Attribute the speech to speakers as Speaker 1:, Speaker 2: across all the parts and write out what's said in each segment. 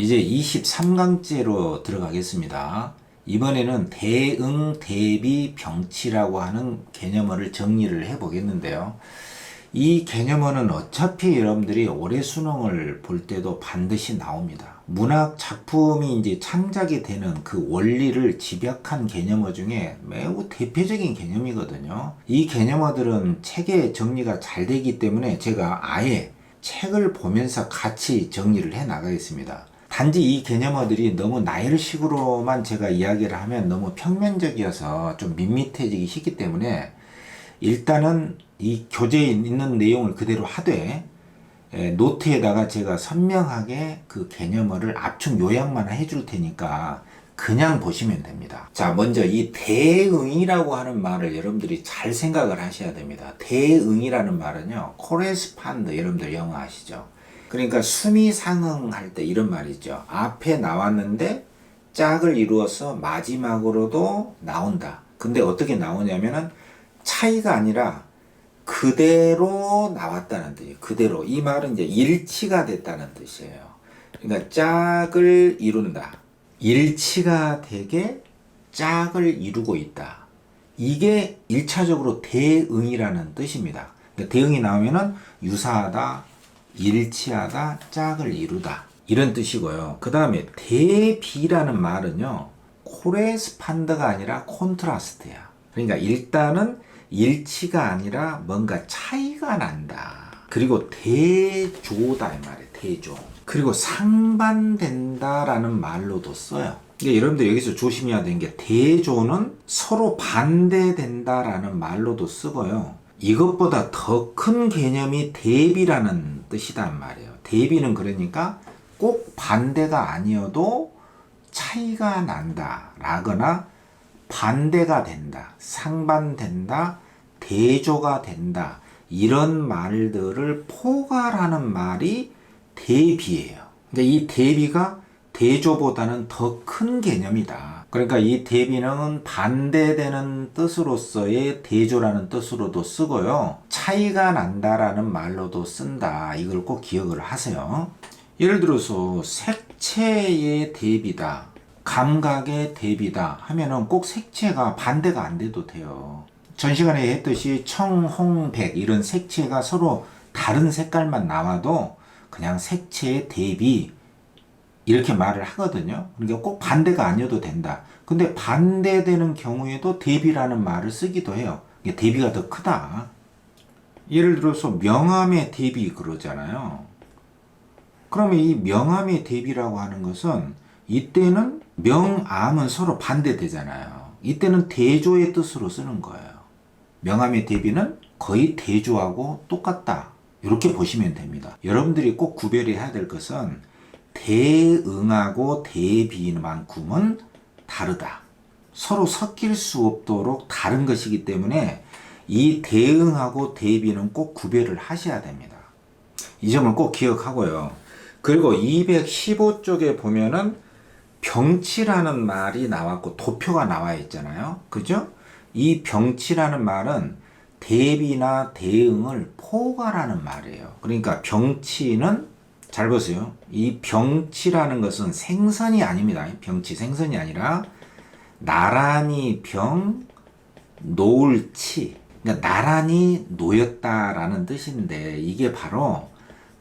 Speaker 1: 이제 23강째로 들어가겠습니다. 이번에는 대응, 대비, 병치라고 하는 개념어를 정리를 해 보겠는데요. 이 개념어는 어차피 여러분들이 올해 수능을 볼 때도 반드시 나옵니다. 문학 작품이 이제 창작이 되는 그 원리를 집약한 개념어 중에 매우 대표적인 개념이거든요. 이 개념어들은 책에 정리가 잘 되기 때문에 제가 아예 책을 보면서 같이 정리를 해 나가겠습니다. 단지 이 개념어들이 너무 나열식으로만 제가 이야기를 하면 너무 평면적이어서 좀 밋밋해지기 쉽기 때문에 일단은 이 교재에 있는 내용을 그대로 하되 노트에다가 제가 선명하게 그 개념어를 압축 요약만 해줄 테니까 그냥 보시면 됩니다. 자, 먼저 이 대응이라고 하는 말을 여러분들이 잘 생각을 하셔야 됩니다. 대응이라는 말은요, correspond, 여러분들 영어 아시죠? 그러니까 수미상응할 때 이런 말이죠. 앞에 나왔는데 짝을 이루어서 마지막으로도 나온다. 근데 어떻게 나오냐면은 차이가 아니라 그대로 나왔다는 뜻이에요. 그대로. 이 말은 이제 일치가 됐다는 뜻이에요. 그러니까 짝을 이룬다. 일치가 되게 짝을 이루고 있다. 이게 1차적으로 대응이라는 뜻입니다. 그러니까 대응이 나오면은 유사하다, 일치하다, 짝을 이루다. 이런 뜻이고요. 그 다음에 대비라는 말은요, 코레스판드가 아니라 콘트라스트야. 그러니까 일단은 일치가 아니라 뭔가 차이가 난다. 그리고 대조다 이 말이에요. 대조. 그리고 상반된다라는 말로도 써요. 그러니까 여러분들 여기서 조심해야 되는 게 대조는 서로 반대된다라는 말로도 쓰고요. 이것보다 더 큰 개념이 대비라는 뜻이란 말이에요. 대비는 그러니까 꼭 반대가 아니어도 차이가 난다 라거나 반대가 된다, 상반된다, 대조가 된다, 이런 말들을 포괄하는 말이 대비예요. 그러니까 이 대비가 대조보다는 더 큰 개념이다. 그러니까 이 대비는 반대되는 뜻으로서의 대조라는 뜻으로도 쓰고요. 차이가 난다라는 말로도 쓴다. 이걸 꼭 기억을 하세요. 예를 들어서 색채의 대비다, 감각의 대비다 하면은 꼭 색채가 반대가 안 돼도 돼요. 전 시간에 했듯이 청, 홍, 백 이런 색채가 서로 다른 색깔만 나와도 그냥 색채의 대비 이렇게 말을 하거든요. 그러니까 꼭 반대가 아니어도 된다. 근데 반대되는 경우에도 대비라는 말을 쓰기도 해요. 대비가 더 크다. 예를 들어서 명암의 대비 그러잖아요. 그러면 이 명암의 대비라고 하는 것은 이때는 명암은 서로 반대되잖아요. 이때는 대조의 뜻으로 쓰는 거예요. 명암의 대비는 거의 대조하고 똑같다. 이렇게 보시면 됩니다. 여러분들이 꼭 구별해야 될 것은 대응하고 대비만큼은 다르다. 서로 섞일 수 없도록 다른 것이기 때문에 이 대응하고 대비는 꼭 구별을 하셔야 됩니다. 이 점을 꼭 기억하고요. 그리고 215쪽에 보면은 병치라는 말이 나왔고 도표가 나와 있잖아요. 그죠? 이 병치라는 말은 대비나 대응을 포괄하는 말이에요. 그러니까 병치는 잘 보세요. 이 병치라는 것은 생선이 아닙니다. 병치 생선이 아니라 나란히 병, 놓을 치. 그러니까 나란히 놓였다라는 뜻인데 이게 바로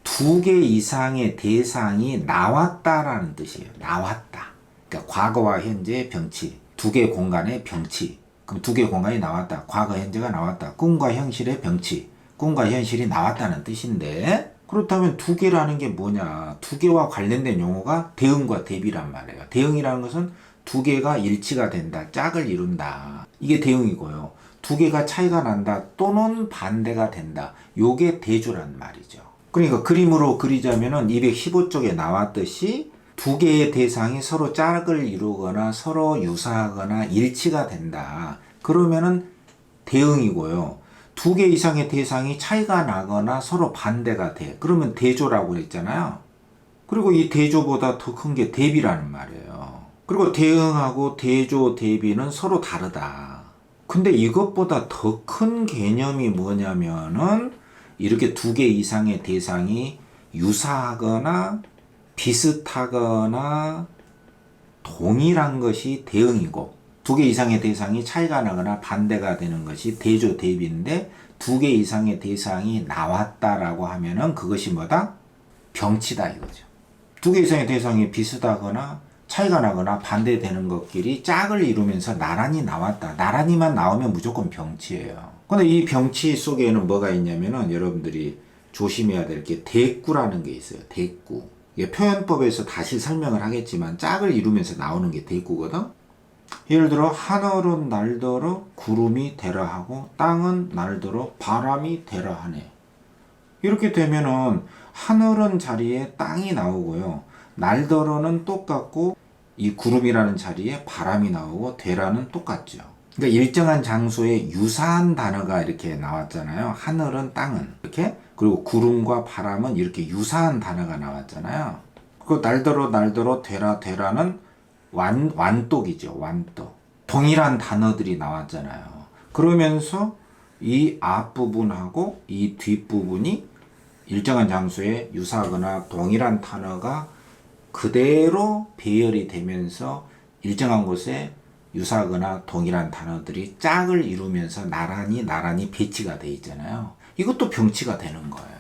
Speaker 1: 두 개 이상의 대상이 나왔다라는 뜻이에요. 나왔다. 그러니까 과거와 현재의 병치. 두 개 공간의 병치. 그럼 두 개 공간이 나왔다. 과거, 현재가 나왔다. 꿈과 현실의 병치. 꿈과 현실이 나왔다는 뜻인데 그렇다면 두 개라는 게 뭐냐? 두 개와 관련된 용어가 대응과 대비란 말이에요. 대응이라는 것은 두 개가 일치가 된다. 짝을 이룬다. 이게 대응이고요. 두 개가 차이가 난다. 또는 반대가 된다. 요게 대조란 말이죠. 그러니까 그림으로 그리자면은 215쪽에 나왔듯이 두 개의 대상이 서로 짝을 이루거나 서로 유사하거나 일치가 된다. 그러면은 대응이고요. 두 개 이상의 대상이 차이가 나거나 서로 반대가 돼. 그러면 대조라고 했잖아요. 그리고 이 대조보다 더 큰 게 대비라는 말이에요. 그리고 대응하고 대조, 대비는 서로 다르다. 근데 이것보다 더 큰 개념이 뭐냐면은 이렇게 두 개 이상의 대상이 유사하거나 비슷하거나 동일한 것이 대응이고 두 개 이상의 대상이 차이가 나거나 반대가 되는 것이 대조 대비인데 두 개 이상의 대상이 나왔다라고 하면은 그것이 뭐다? 병치다 이거죠. 두 개 이상의 대상이 비슷하거나 차이가 나거나 반대되는 것끼리 짝을 이루면서 나란히 나왔다. 나란히만 나오면 무조건 병치예요. 근데 이 병치 속에는 뭐가 있냐면은 여러분들이 조심해야 될 게 대꾸라는 게 있어요. 대꾸. 이게 표현법에서 다시 설명을 하겠지만 짝을 이루면서 나오는 게 대꾸거든. 예를 들어 하늘은 날더러 구름이 되라 하고 땅은 날더러 바람이 되라 하네. 이렇게 되면은 하늘은 자리에 땅이 나오고요. 날더러는 똑같고 이 구름이라는 자리에 바람이 나오고 되라는 똑같죠. 그러니까 일정한 장소에 유사한 단어가 이렇게 나왔잖아요. 하늘은 땅은 이렇게, 그리고 구름과 바람은 이렇게 유사한 단어가 나왔잖아요. 그 날더러 되라는 완독이죠. 완독. 동일한 단어들이 나왔잖아요. 그러면서 이 앞부분하고 이 뒷부분이 일정한 장소에 유사하거나 동일한 단어가 그대로 배열이 되면서 일정한 곳에 유사하거나 동일한 단어들이 짝을 이루면서 나란히 배치가 돼 있잖아요. 이것도 병치가 되는 거예요.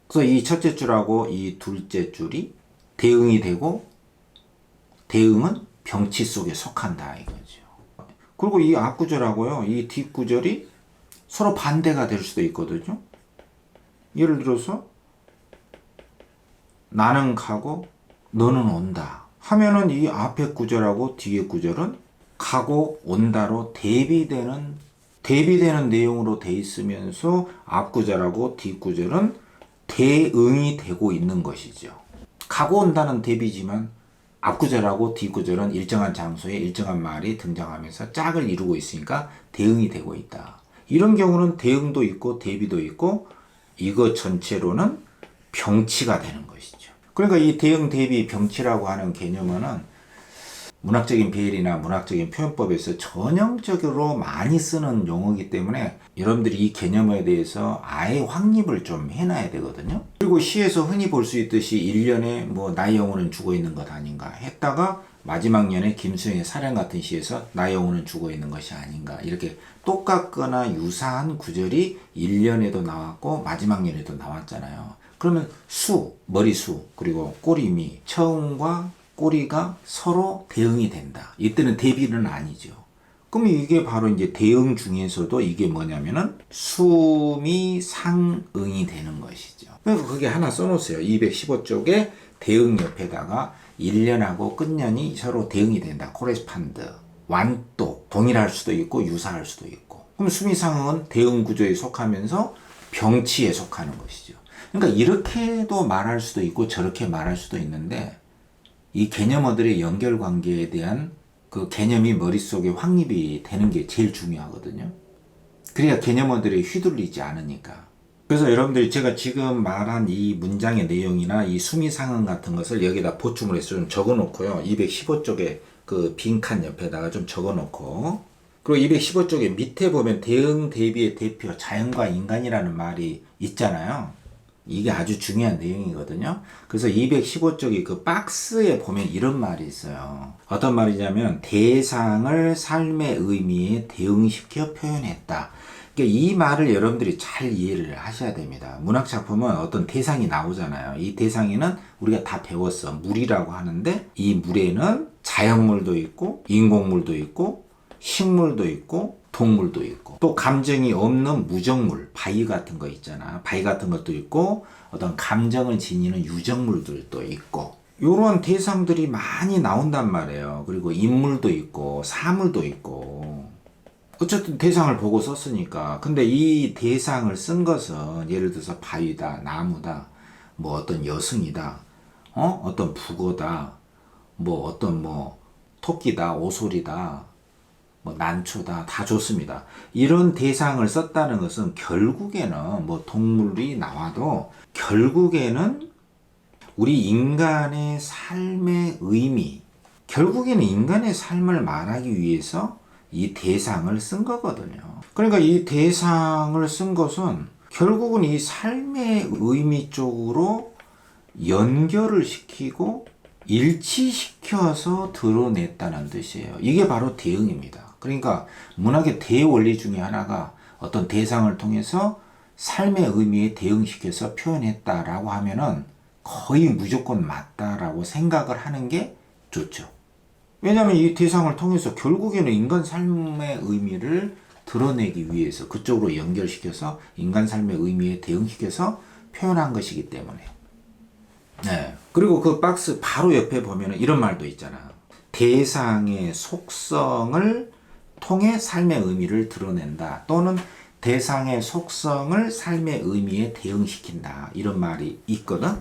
Speaker 1: 그래서 이 첫째 줄하고 이 둘째 줄이 대응이 되고 대응은 병치 속에 속한다 이거죠. 그리고 이 앞구절하고요, 이 뒷구절이 서로 반대가 될 수도 있거든요. 예를 들어서 나는 가고 너는 온다 하면은 이 앞에 구절하고 뒤에 구절은 가고 온다로 대비되는 내용으로 돼 있으면서 앞구절하고 뒷구절은 대응이 되고 있는 것이죠. 가고 온다는 대비지만 앞구절하고 뒷구절은 일정한 장소에 일정한 말이 등장하면서 짝을 이루고 있으니까 대응이 되고 있다. 이런 경우는 대응도 있고 대비도 있고 이것 전체로는 병치가 되는 것이죠. 그러니까 이 대응, 대비, 병치라고 하는 개념은 문학적인 비엘이나 문학적인 표현법에서 전형적으로 많이 쓰는 용어이기 때문에 여러분들이 이 개념에 대해서 아예 확립을 좀 해놔야 되거든요. 그리고 시에서 흔히 볼 수 있듯이 1년에 뭐 나의 영혼은 죽어있는 것 아닌가 했다가 마지막 년에 김수영의 사랑 같은 시에서 나의 영혼은 죽어있는 것이 아닌가, 이렇게 똑같거나 유사한 구절이 1년에도 나왔고 마지막 년에도 나왔잖아요. 그러면 머리수, 그리고 꼬리미, 처음과 꼬리가 서로 대응이 된다. 이때는 대비는 아니죠. 그럼 이게 바로 이제 대응 중에서도 이게 뭐냐면은 수미 상응이 되는 것이죠. 그래서 그게 하나 써놓으세요. 215쪽에 대응 옆에다가 1년하고 끝년이 서로 대응이 된다. 코레스판드. 완독. 동일할 수도 있고 유사할 수도 있고. 그럼 수미 상응은 대응 구조에 속하면서 병치에 속하는 것이죠. 그러니까 이렇게도 말할 수도 있고 저렇게 말할 수도 있는데 이 개념어들의 연결관계에 대한 그 개념이 머릿속에 확립이 되는 게 제일 중요하거든요. 그래야 개념어들이 휘둘리지 않으니까. 그래서 여러분들이 제가 지금 말한 이 문장의 내용이나 이 수미상응 같은 것을 여기다 보충을 해서 좀 적어 놓고요. 215쪽에 그 빈칸 옆에다가 좀 적어 놓고, 그리고 215쪽에 밑에 보면 대응 대비의 대표 자연과 인간이라는 말이 있잖아요. 이게 아주 중요한 내용이거든요. 그래서 215쪽이 그 박스에 보면 이런 말이 있어요. 어떤 말이냐면 대상을 삶의 의미에 대응시켜 표현했다. 그러니까 이 말을 여러분들이 잘 이해를 하셔야 됩니다. 문학 작품은 어떤 대상이 나오잖아요. 이 대상에는 우리가 다 배웠어. 물이라고 하는데 이 물에는 자연물도 있고 인공물도 있고 식물도 있고 동물도 있고 또 감정이 없는 무정물, 바위 같은 거 있잖아. 바위 같은 것도 있고 어떤 감정을 지니는 유정물들도 있고 이런 대상들이 많이 나온단 말이에요. 그리고 인물도 있고 사물도 있고 어쨌든 대상을 보고 썼으니까. 근데 이 대상을 쓴 것은 예를 들어서 바위다, 나무다, 뭐 어떤 여승이다, 어떤 북어다, 뭐 어떤 뭐 토끼다, 오소리다, 뭐 난초다, 다 좋습니다. 이런 대상을 썼다는 것은 결국에는 뭐 동물이 나와도 결국에는 우리 인간의 삶의 의미, 결국에는 인간의 삶을 말하기 위해서 이 대상을 쓴 거거든요. 그러니까 이 대상을 쓴 것은 결국은 이 삶의 의미 쪽으로 연결을 시키고 일치시켜서 드러냈다는 뜻이에요. 이게 바로 대응입니다. 그러니까 문학의 대원리 중에 하나가 어떤 대상을 통해서 삶의 의미에 대응시켜서 표현했다라고 하면은 거의 무조건 맞다라고 생각을 하는 게 좋죠. 왜냐하면 이 대상을 통해서 결국에는 인간 삶의 의미를 드러내기 위해서 그쪽으로 연결시켜서 인간 삶의 의미에 대응시켜서 표현한 것이기 때문에. 네. 그리고 그 박스 바로 옆에 보면 이런 말도 있잖아. 대상의 속성을 통해 삶의 의미를 드러낸다. 또는 대상의 속성을 삶의 의미에 대응시킨다. 이런 말이 있거든.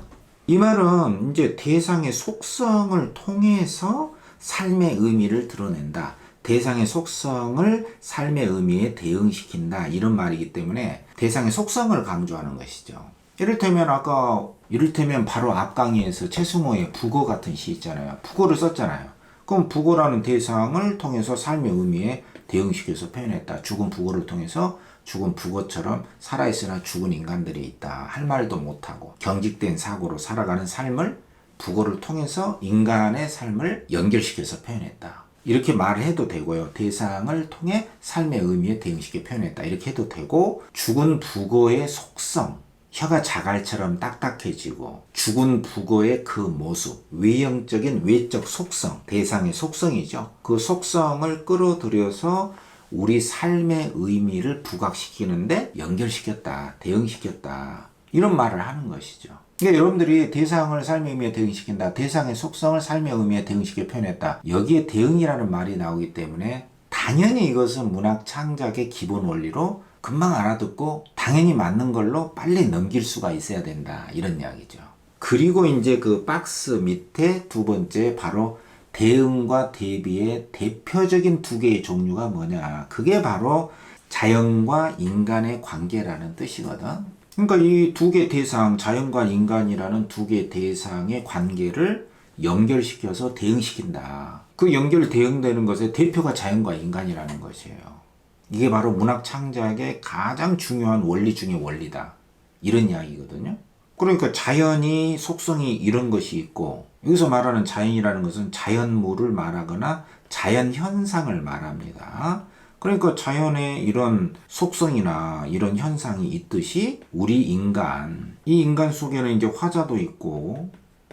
Speaker 1: 이 말은 이제 대상의 속성을 통해서 삶의 의미를 드러낸다. 대상의 속성을 삶의 의미에 대응시킨다. 이런 말이기 때문에 대상의 속성을 강조하는 것이죠. 이를테면 바로 앞 강의에서 최승호의 북어 같은 시 있잖아요. 북어를 썼잖아요. 그럼 북어라는 대상을 통해서 삶의 의미에 대응시켜서 표현했다. 죽은 북어를 통해서 죽은 북어처럼 살아있으나 죽은 인간들이 있다. 할 말도 못하고 경직된 사고로 살아가는 삶을 북어를 통해서 인간의 삶을 연결시켜서 표현했다. 이렇게 말을 해도 되고요. 대상을 통해 삶의 의미에 대응시켜 표현했다. 이렇게 해도 되고 죽은 북어의 속성, 혀가 자갈처럼 딱딱해지고 죽은 북어의 그 모습, 외형적인 외적 속성, 대상의 속성이죠. 그 속성을 끌어들여서 우리 삶의 의미를 부각시키는데 연결시켰다, 대응시켰다. 이런 말을 하는 것이죠. 그러니까 여러분들이 대상을 삶의 의미에 대응시킨다, 대상의 속성을 삶의 의미에 대응시켜 표현했다. 여기에 대응이라는 말이 나오기 때문에 당연히 이것은 문학 창작의 기본 원리로 금방 알아듣고 당연히 맞는 걸로 빨리 넘길 수가 있어야 된다. 이런 이야기죠. 그리고 이제 그 박스 밑에 두 번째 바로 대응과 대비의 대표적인 두 개의 종류가 뭐냐. 그게 바로 자연과 인간의 관계라는 뜻이거든. 그러니까 이 두 개 대상, 자연과 인간이라는 두 개 대상의 관계를 연결시켜서 대응시킨다. 그 연결 대응되는 것의 대표가 자연과 인간이라는 것이에요. 이게 바로 문학 창작의 가장 중요한 원리 중의 원리다. 이런 이야기거든요. 그러니까 자연이 속성이 이런 것이 있고 여기서 말하는 자연이라는 것은 자연물을 말하거나 자연현상을 말합니다. 그러니까 자연의 이런 속성이나 이런 현상이 있듯이 우리 인간, 이 인간 속에는 이제 화자도 있고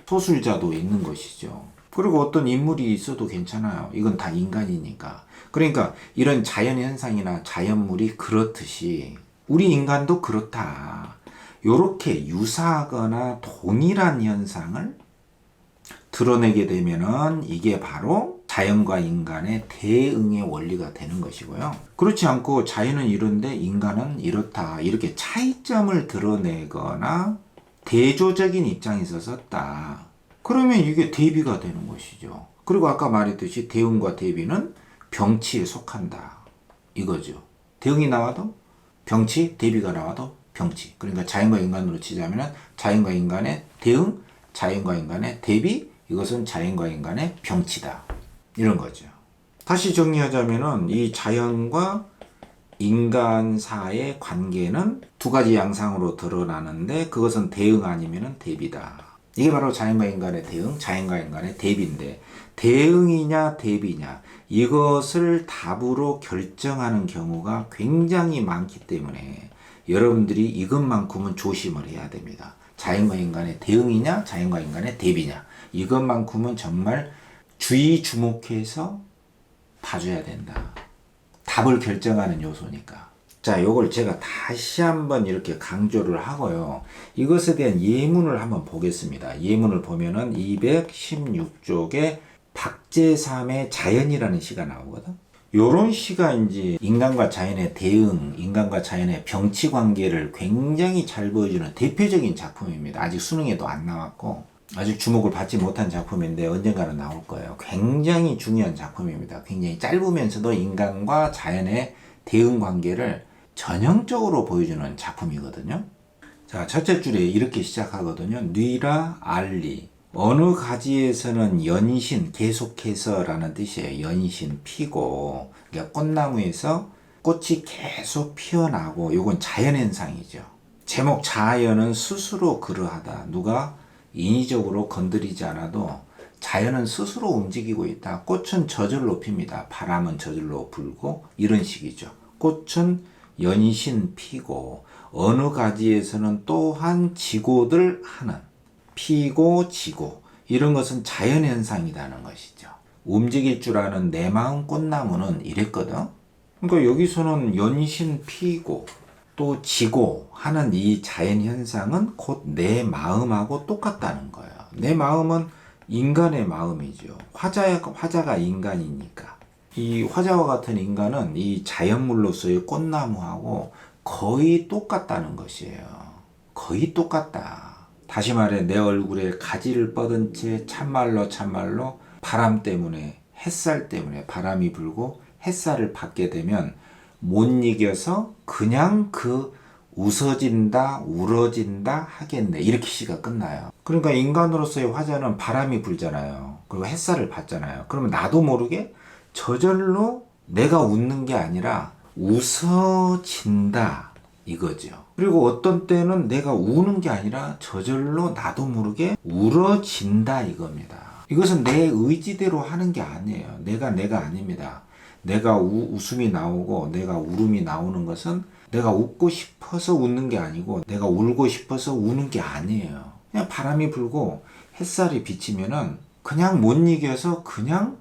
Speaker 1: 소술자도 있는 것이죠. 그리고 어떤 인물이 있어도 괜찮아요. 이건 다 인간이니까. 그러니까 이런 자연현상이나 자연물이 그렇듯이 우리 인간도 그렇다. 요렇게 유사하거나 동일한 현상을 드러내게 되면은 이게 바로 자연과 인간의 대응의 원리가 되는 것이고요. 그렇지 않고 자연은 이런데 인간은 이렇다. 이렇게 차이점을 드러내거나 대조적인 입장에서 썼다. 그러면 이게 대비가 되는 것이죠. 그리고 아까 말했듯이 대응과 대비는 병치에 속한다. 이거죠. 대응이 나와도 병치, 대비가 나와도 병치. 그러니까 자연과 인간으로 치자면 자연과 인간의 대응, 자연과 인간의 대비, 이것은 자연과 인간의 병치다. 이런 거죠. 다시 정리하자면은 이 자연과 인간사의 관계는 두 가지 양상으로 드러나는데 그것은 대응 아니면은 대비다. 이게 바로 자연과 인간의 대응, 자연과 인간의 대비인데 대응이냐 대비냐 이것을 답으로 결정하는 경우가 굉장히 많기 때문에 여러분들이 이것만큼은 조심을 해야 됩니다. 자연과 인간의 대응이냐 자연과 인간의 대비냐 이것만큼은 정말 주의 주목해서 봐줘야 된다. 답을 결정하는 요소니까. 자, 요걸 제가 다시 한번 이렇게 강조를 하고요. 이것에 대한 예문을 한번 보겠습니다. 예문을 보면은 216쪽에 박제삼의 자연이라는 시가 나오거든. 요런 시가 이제 인간과 자연의 대응, 인간과 자연의 병치 관계를 굉장히 잘 보여주는 대표적인 작품입니다. 아직 수능에도 안 나왔고 아직 주목을 받지 못한 작품인데 언젠가는 나올 거예요. 굉장히 중요한 작품입니다. 굉장히 짧으면서도 인간과 자연의 대응 관계를 전형적으로 보여주는 작품이거든요. 자, 첫째 줄에 이렇게 시작하거든요. 뉘라 알리. 어느 가지에서는 연신, 계속해서 라는 뜻이에요. 연신, 피고. 그러니까 꽃나무에서 꽃이 계속 피어나고, 요건 자연현상이죠. 제목 자연은 스스로 그러하다. 누가? 인위적으로 건드리지 않아도 자연은 스스로 움직이고 있다. 꽃은 젖을 핍니다. 바람은 저절로 불고 이런 식이죠. 꽃은 연신 피고 어느 가지에서는 또한 지고들 하는 피고 지고 이런 것은 자연현상이라는 것이죠. 움직일 줄 아는 내 마음 꽃나무는 이랬거든. 그러니까 여기서는 연신 피고 또 지고 하는 이 자연현상은 곧 내 마음하고 똑같다는 거예요. 내 마음은 인간의 마음이죠. 화자가 인간이니까. 이 화자와 같은 인간은 이 자연물로서의 꽃나무하고 거의 똑같다는 것이에요. 거의 똑같다. 다시 말해 내 얼굴에 가지를 뻗은 채 참말로 바람 때문에 햇살 때문에 바람이 불고 햇살을 받게 되면 못 이겨서 그냥 웃어진다 울어진다 하겠네 이렇게 시가 끝나요. 그러니까 인간으로서의 화자는 바람이 불잖아요. 그리고 햇살을 받잖아요. 그러면 나도 모르게 저절로 내가 웃는 게 아니라 웃어진다 이거죠. 그리고 어떤 때는 내가 우는 게 아니라 저절로 나도 모르게 울어진다 이겁니다. 이것은 내 의지대로 하는 게 아니에요. 내가 아닙니다. 내가 웃음이 나오고 내가 울음이 나오는 것은 내가 웃고 싶어서 웃는 게 아니고 내가 울고 싶어서 우는 게 아니에요. 그냥 바람이 불고 햇살이 비치면은 그냥 못 이겨서 그냥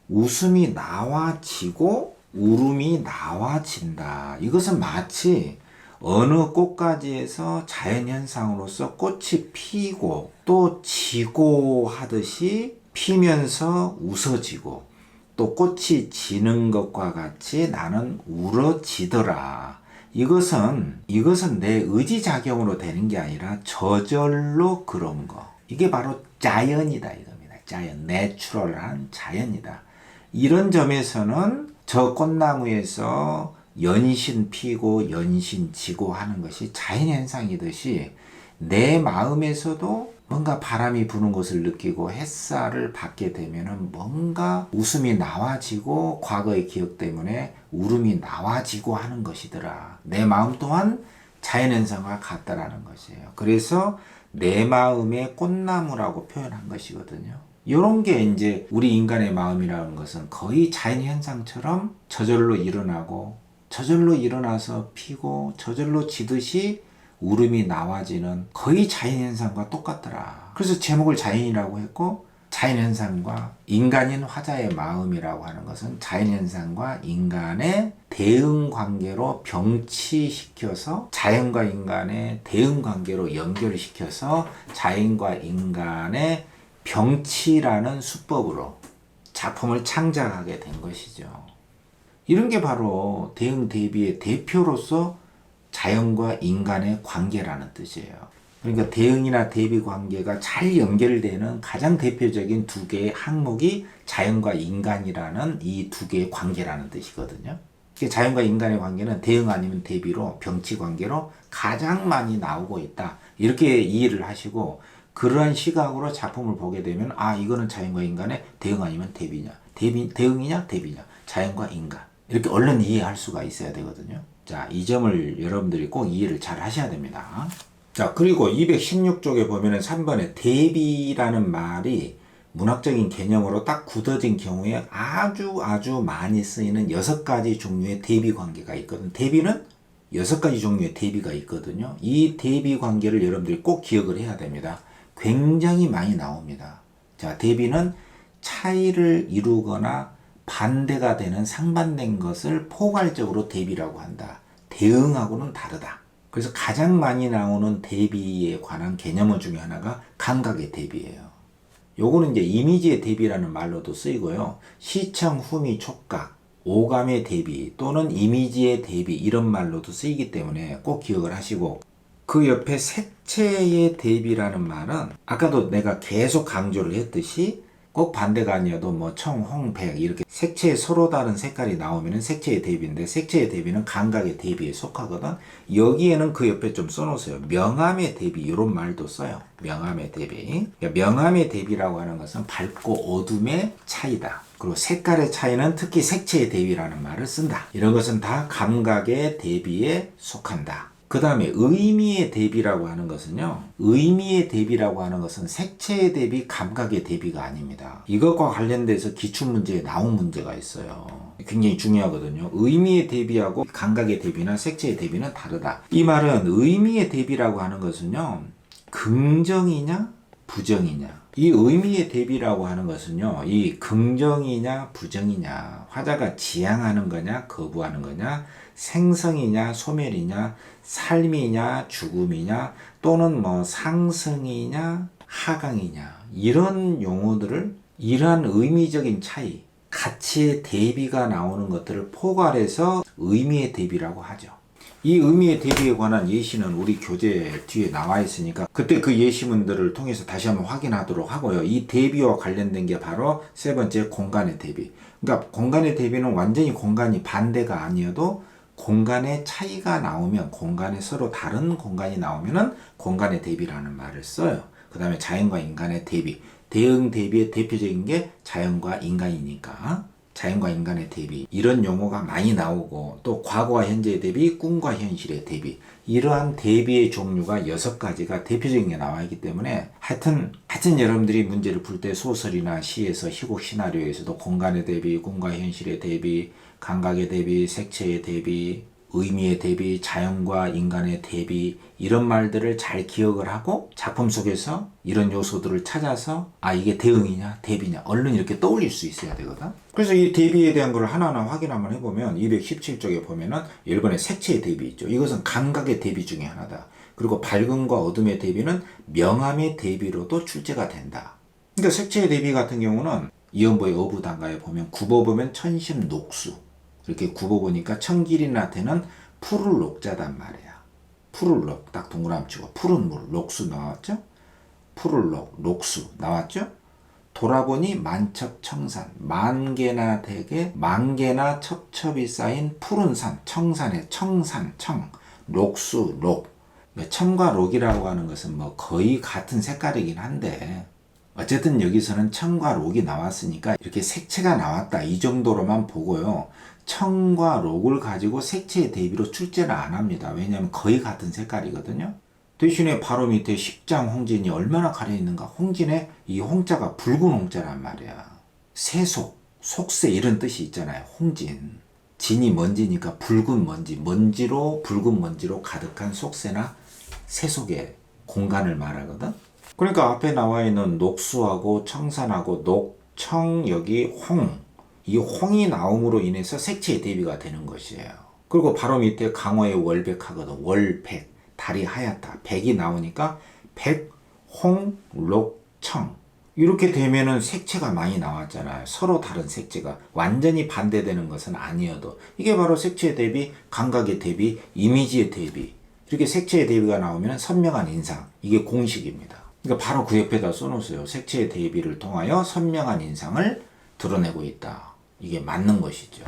Speaker 1: 웃음이 나와지고 울음이 나와진다. 이것은 마치 어느 꽃가지에서 자연현상으로서 꽃이 피고 또 지고 하듯이 피면서 웃어지고 또 꽃이 지는 것과 같이 나는 울어지더라. 이것은 내 의지작용으로 되는 게 아니라 저절로 그런 거. 이게 바로 자연이다 이겁니다. 자연, 내추럴한 자연이다. 이런 점에서는 저 꽃나무에서 연신 피고 연신 지고 하는 것이 자연현상이듯이 내 마음에서도 뭔가 바람이 부는 것을 느끼고 햇살을 받게 되면은 뭔가 웃음이 나와지고 과거의 기억 때문에 울음이 나와지고 하는 것이더라. 내 마음 또한 자연현상과 같다라는 것이에요. 그래서 내 마음의 꽃나무라고 표현한 것이거든요. 이런 게 이제 우리 인간의 마음이라는 것은 거의 자연현상처럼 저절로 일어나고 저절로 일어나서 피고 저절로 지듯이 울음이 나와지는 거의 자연현상과 똑같더라. 그래서 제목을 자연이라고 했고 자연현상과 인간인 화자의 마음이라고 하는 것은 자연현상과 인간의 대응관계로 병치시켜서 자연과 인간의 대응관계로 연결시켜서 자연과 인간의 병치라는 수법으로 작품을 창작하게 된 것이죠. 이런 게 바로 대응 대비의 대표로서 자연과 인간의 관계라는 뜻이에요. 그러니까 대응이나 대비 관계가 잘 연결되는 가장 대표적인 두 개의 항목이 자연과 인간이라는 이 두 개의 관계라는 뜻이거든요. 자연과 인간의 관계는 대응 아니면 대비로 병치 관계로 가장 많이 나오고 있다. 이렇게 이해를 하시고 그러한 시각으로 작품을 보게 되면 이거는 자연과 인간의 대응 아니면 대비냐, 대응이냐 대비냐, 자연과 인간 이렇게 얼른 이해할 수가 있어야 되거든요. 자, 이 점을 여러분들이 꼭 이해를 잘 하셔야 됩니다. 자, 그리고 216쪽에 보면은 3번에 대비라는 말이 문학적인 개념으로 딱 굳어진 경우에 아주 많이 쓰이는 6가지 종류의 대비 관계가 있거든요. 대비는 6가지 종류의 대비가 있거든요. 이 대비 관계를 여러분들이 꼭 기억을 해야 됩니다. 굉장히 많이 나옵니다. 자, 대비는 차이를 이루거나 반대가 되는 상반된 것을 포괄적으로 대비라고 한다. 대응하고는 다르다. 그래서 가장 많이 나오는 대비에 관한 개념어 중에 하나가 감각의 대비예요. 요거는 이제 이미지의 대비라는 말로도 쓰이고요. 시청, 후미, 촉각, 오감의 대비 또는 이미지의 대비 이런 말로도 쓰이기 때문에 꼭 기억을 하시고 그 옆에 색채의 대비라는 말은 아까도 내가 계속 강조를 했듯이 꼭 반대가 아니어도 뭐 청, 홍, 백 이렇게 색채에 서로 다른 색깔이 나오면 색채의 대비인데 색채의 대비는 감각의 대비에 속하거든. 여기에는 그 옆에 좀 써놓으세요. 명암의 대비 이런 말도 써요. 명암의 대비. 그러니까 명암의 대비라고 하는 것은 밝고 어둠의 차이다. 그리고 색깔의 차이는 특히 색채의 대비라는 말을 쓴다. 이런 것은 다 감각의 대비에 속한다. 그 다음에 의미의 대비라고 하는 것은요. 의미의 대비라고 하는 것은 색채의 대비, 감각의 대비가 아닙니다. 이것과 관련돼서 기출문제에 나온 문제가 있어요. 굉장히 중요하거든요. 의미의 대비하고 감각의 대비나 색채의 대비는 다르다. 이 말은 의미의 대비라고 하는 것은요. 긍정이냐 부정이냐. 이 의미의 대비라고 하는 것은요. 이 긍정이냐 부정이냐, 화자가 지향하는 거냐 거부하는 거냐, 생성이냐 소멸이냐, 삶이냐 죽음이냐, 또는 뭐 상승이냐 하강이냐, 이런 용어들을 이러한 의미적인 차이, 가치의 대비가 나오는 것들을 포괄해서 의미의 대비라고 하죠. 이 의미의 대비에 관한 예시는 우리 교재 뒤에 나와 있으니까 그때 그 예시문들을 통해서 다시 한번 확인하도록 하고요. 이 대비와 관련된 게 바로 세 번째 공간의 대비. 그러니까 공간의 대비는 완전히 공간이 반대가 아니어도 공간의 차이가 나오면, 공간에 서로 다른 공간이 나오면은 공간의 대비라는 말을 써요. 그 다음에 자연과 인간의 대비. 대응 대비의 대표적인 게 자연과 인간이니까 자연과 인간의 대비, 이런 용어가 많이 나오고, 또 과거와 현재의 대비, 꿈과 현실의 대비, 이러한 대비의 종류가 6가지가 대표적인 게 나와 있기 때문에 하여튼 여러분들이 문제를 풀 때 소설이나 시에서, 희곡 시나리오에서도 공간의 대비, 꿈과 현실의 대비, 감각의 대비, 색채의 대비, 의미의 대비, 자연과 인간의 대비, 이런 말들을 잘 기억을 하고 작품 속에서 이런 요소들을 찾아서 이게 대응이냐 대비냐 얼른 이렇게 떠올릴 수 있어야 되거든. 그래서 이 대비에 대한 걸 하나하나 확인 한번 해보면 217쪽에 보면은 1번에 색채의 대비 있죠. 이것은 감각의 대비 중에 하나다. 그리고 밝음과 어둠의 대비는 명암의 대비로도 출제가 된다. 그러니까 색채의 대비 같은 경우는 이연보의 어부단가에 보면 굽어보면 천심녹수, 이렇게 굽어보니까 청길이나테는 푸를 녹자단 말이야. 푸를 녹, 딱 동그라미 치고 푸른 물, 녹수 나왔죠? 푸를 녹, 녹수 나왔죠? 돌아보니 만첩청산, 만개나 대개, 만개나 첩첩이 쌓인 푸른 산, 청산의 청산, 청, 녹수, 녹. 청과 녹이라고 하는 것은 뭐 거의 같은 색깔이긴 한데, 어쨌든 여기서는 청과 녹이 나왔으니까 이렇게 색채가 나왔다, 이 정도로만 보고요. 청과 녹을 가지고 색채의 대비로 출제를 안 합니다. 왜냐하면 거의 같은 색깔이거든요. 대신에 바로 밑에 십장 홍진이 얼마나 가려있는가. 홍진에 이 홍자가 붉은 홍자란 말이야. 세속, 속세 이런 뜻이 있잖아요. 홍진. 진이 먼지니까 붉은 먼지, 먼지로 붉은 먼지로 가득한 속세나 세속의 공간을 말하거든. 그러니까 앞에 나와 있는 녹수하고 청산하고 녹, 청, 여기 홍, 이 홍이 나옴으로 인해서 색채의 대비가 되는 것이에요. 그리고 바로 밑에 강어의 월백하거든. 월백, 달이 하얗다. 백이 나오니까 백, 홍, 녹, 청. 이렇게 되면은 색채가 많이 나왔잖아요. 서로 다른 색채가 완전히 반대되는 것은 아니어도 이게 바로 색채의 대비, 감각의 대비, 이미지의 대비. 이렇게 색채의 대비가 나오면 선명한 인상. 이게 공식입니다. 그러니까 바로 그 옆에다 써놓으세요. 색채의 대비를 통하여 선명한 인상을 드러내고 있다. 이게 맞는 것이죠.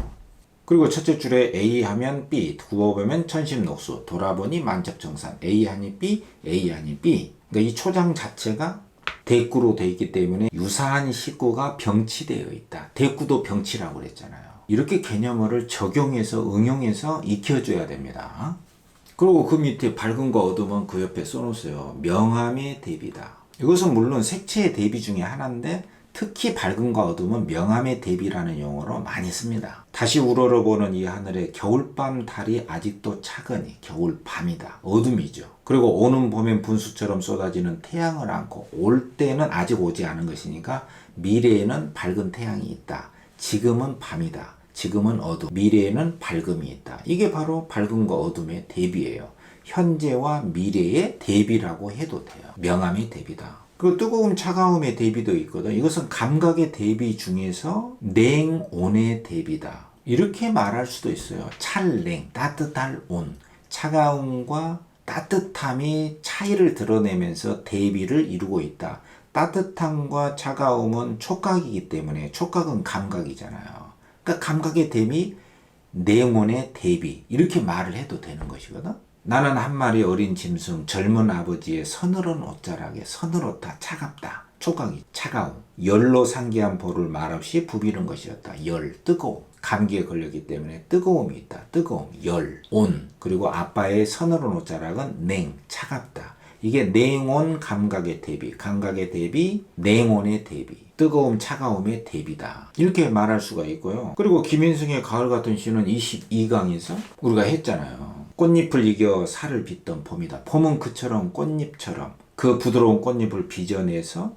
Speaker 1: 그리고 첫째 줄에 A 하면 B, 굽어보면 천심녹수, 돌아보니 만첩청산, A 하니 B, A 하니 B. 그러니까 이 초장 자체가 대꾸로 되어 있기 때문에 유사한 식구가 병치되어 있다. 대꾸도 병치라고 그랬잖아요. 이렇게 개념어를 적용해서 응용해서 익혀줘야 됩니다. 그리고 그 밑에 밝음과 어둠은 그 옆에 써놓으세요. 명암의 대비다. 이것은 물론 색채의 대비 중에 하나인데 특히 밝음과 어둠은 명암의 대비라는 용어로 많이 씁니다. 다시 우러러보는 이 하늘에 겨울밤 달이 아직도 차거니 겨울밤이다. 어둠이죠. 그리고 오는 봄엔 분수처럼 쏟아지는 태양을 안고, 올 때는 아직 오지 않은 것이니까 미래에는 밝은 태양이 있다. 지금은 밤이다. 지금은 어둠, 미래에는 밝음이 있다. 이게 바로 밝음과 어둠의 대비예요. 현재와 미래의 대비라고 해도 돼요. 명암의 대비다. 그 뜨거움, 차가움의 대비도 있거든. 이것은 감각의 대비 중에서 냉온의 대비다. 이렇게 말할 수도 있어요. 찰냉, 따뜻할 온. 차가움과 따뜻함이 차이를 드러내면서 대비를 이루고 있다. 따뜻함과 차가움은 촉각이기 때문에, 촉각은 감각이잖아요. 그러니까 감각의 대비, 냉온의 대비, 이렇게 말을 해도 되는 것이거든. 나는 한 마리 어린 짐승, 젊은 아버지의 서늘한 옷자락에 서늘었다, 차갑다. 촉각이 차가움. 열로 상기한 볼을 말없이 부비는 것이었다. 열, 뜨거움. 감기에 걸렸기 때문에 뜨거움이 있다. 뜨거움, 열, 온. 그리고 아빠의 서늘한 옷자락은 냉, 차갑다. 이게 냉온 감각의 대비, 감각의 대비, 냉온의 대비, 뜨거움, 차가움의 대비다. 이렇게 말할 수가 있고요. 그리고 김인승의 가을 같은 시는 22강에서 우리가 했잖아요. 꽃잎을 이겨 살을 빚던 봄이다. 봄은 그처럼 꽃잎처럼 그 부드러운 꽃잎을 빚어내서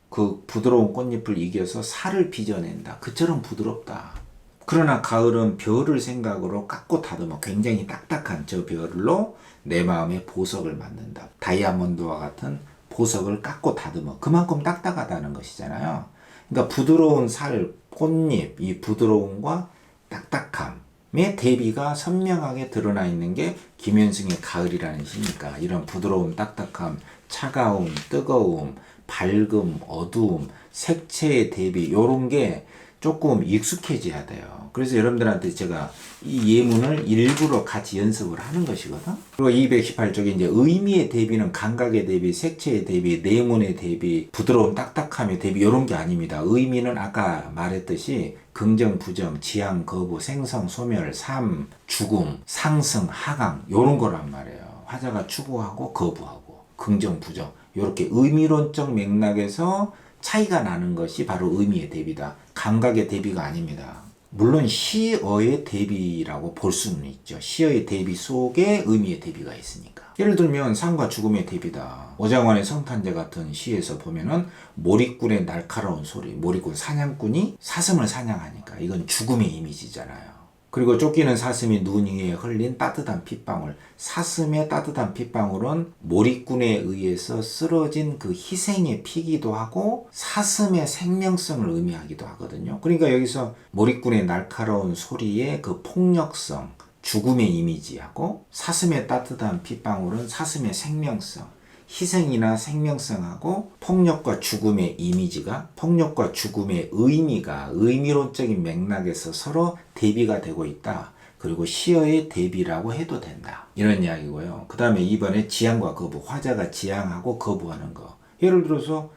Speaker 1: 그 부드러운 꽃잎을 이겨서 살을 빚어낸다. 그처럼 부드럽다. 그러나 가을은 벼를 생각으로 깎고 다듬어 굉장히 딱딱한 저 벼를로 내 마음에 보석을 만든다. 다이아몬드와 같은 보석을 깎고 다듬어. 그만큼 딱딱하다는 것이잖아요. 그러니까 부드러운 살, 꽃잎, 이 부드러움과 딱딱함의 대비가 선명하게 드러나 있는 게 김현승의 가을이라는 시니까 이런 부드러움, 딱딱함, 차가움, 뜨거움, 밝음, 어두움, 색채의 대비 이런 게 조금 익숙해져야 돼요. 그래서 여러분들한테 제가 이 예문을 일부러 같이 연습을 하는 것이거든. 그리고 218쪽에 이제 의미의 대비는 감각의 대비, 색채의 대비, 내문의 대비, 부드러운 딱딱함의 대비 이런 게 아닙니다. 의미는 아까 말했듯이 긍정, 부정, 지향, 거부, 생성, 소멸, 삶, 죽음, 상승, 하강 이런 거란 말이에요. 화자가 추구하고 거부하고 긍정, 부정 이렇게 의미론적 맥락에서 차이가 나는 것이 바로 의미의 대비다. 감각의 대비가 아닙니다. 물론 시어의 대비라고 볼 수는 있죠. 시어의 대비 속에 의미의 대비가 있으니까. 예를 들면 삶과 죽음의 대비다. 오장환의 성탄제 같은 시에서 보면은 몰입꾼의 날카로운 소리, 몰입꾼 사냥꾼이 사슴을 사냥하니까 이건 죽음의 이미지잖아요. 그리고 쫓기는 사슴이 눈 위에 흘린 따뜻한 핏방울. 사슴의 따뜻한 핏방울은 몰입꾼에 의해서 쓰러진 그 희생의 피기도 하고 사슴의 생명성을 의미하기도 하거든요. 그러니까 여기서 몰입꾼의 날카로운 소리의 그 폭력성, 죽음의 이미지하고 사슴의 따뜻한 핏방울은 사슴의 생명성, 희생이나 생명성하고 폭력과 죽음의 이미지가, 폭력과 죽음의 의미가 의미론적인 맥락에서 서로 대비가 되고 있다. 그리고 시어의 대비라고 해도 된다. 이런 이야기고요. 그 다음에 이번에 지향과 거부, 화자가 지향하고 거부하는 거. 예를 들어서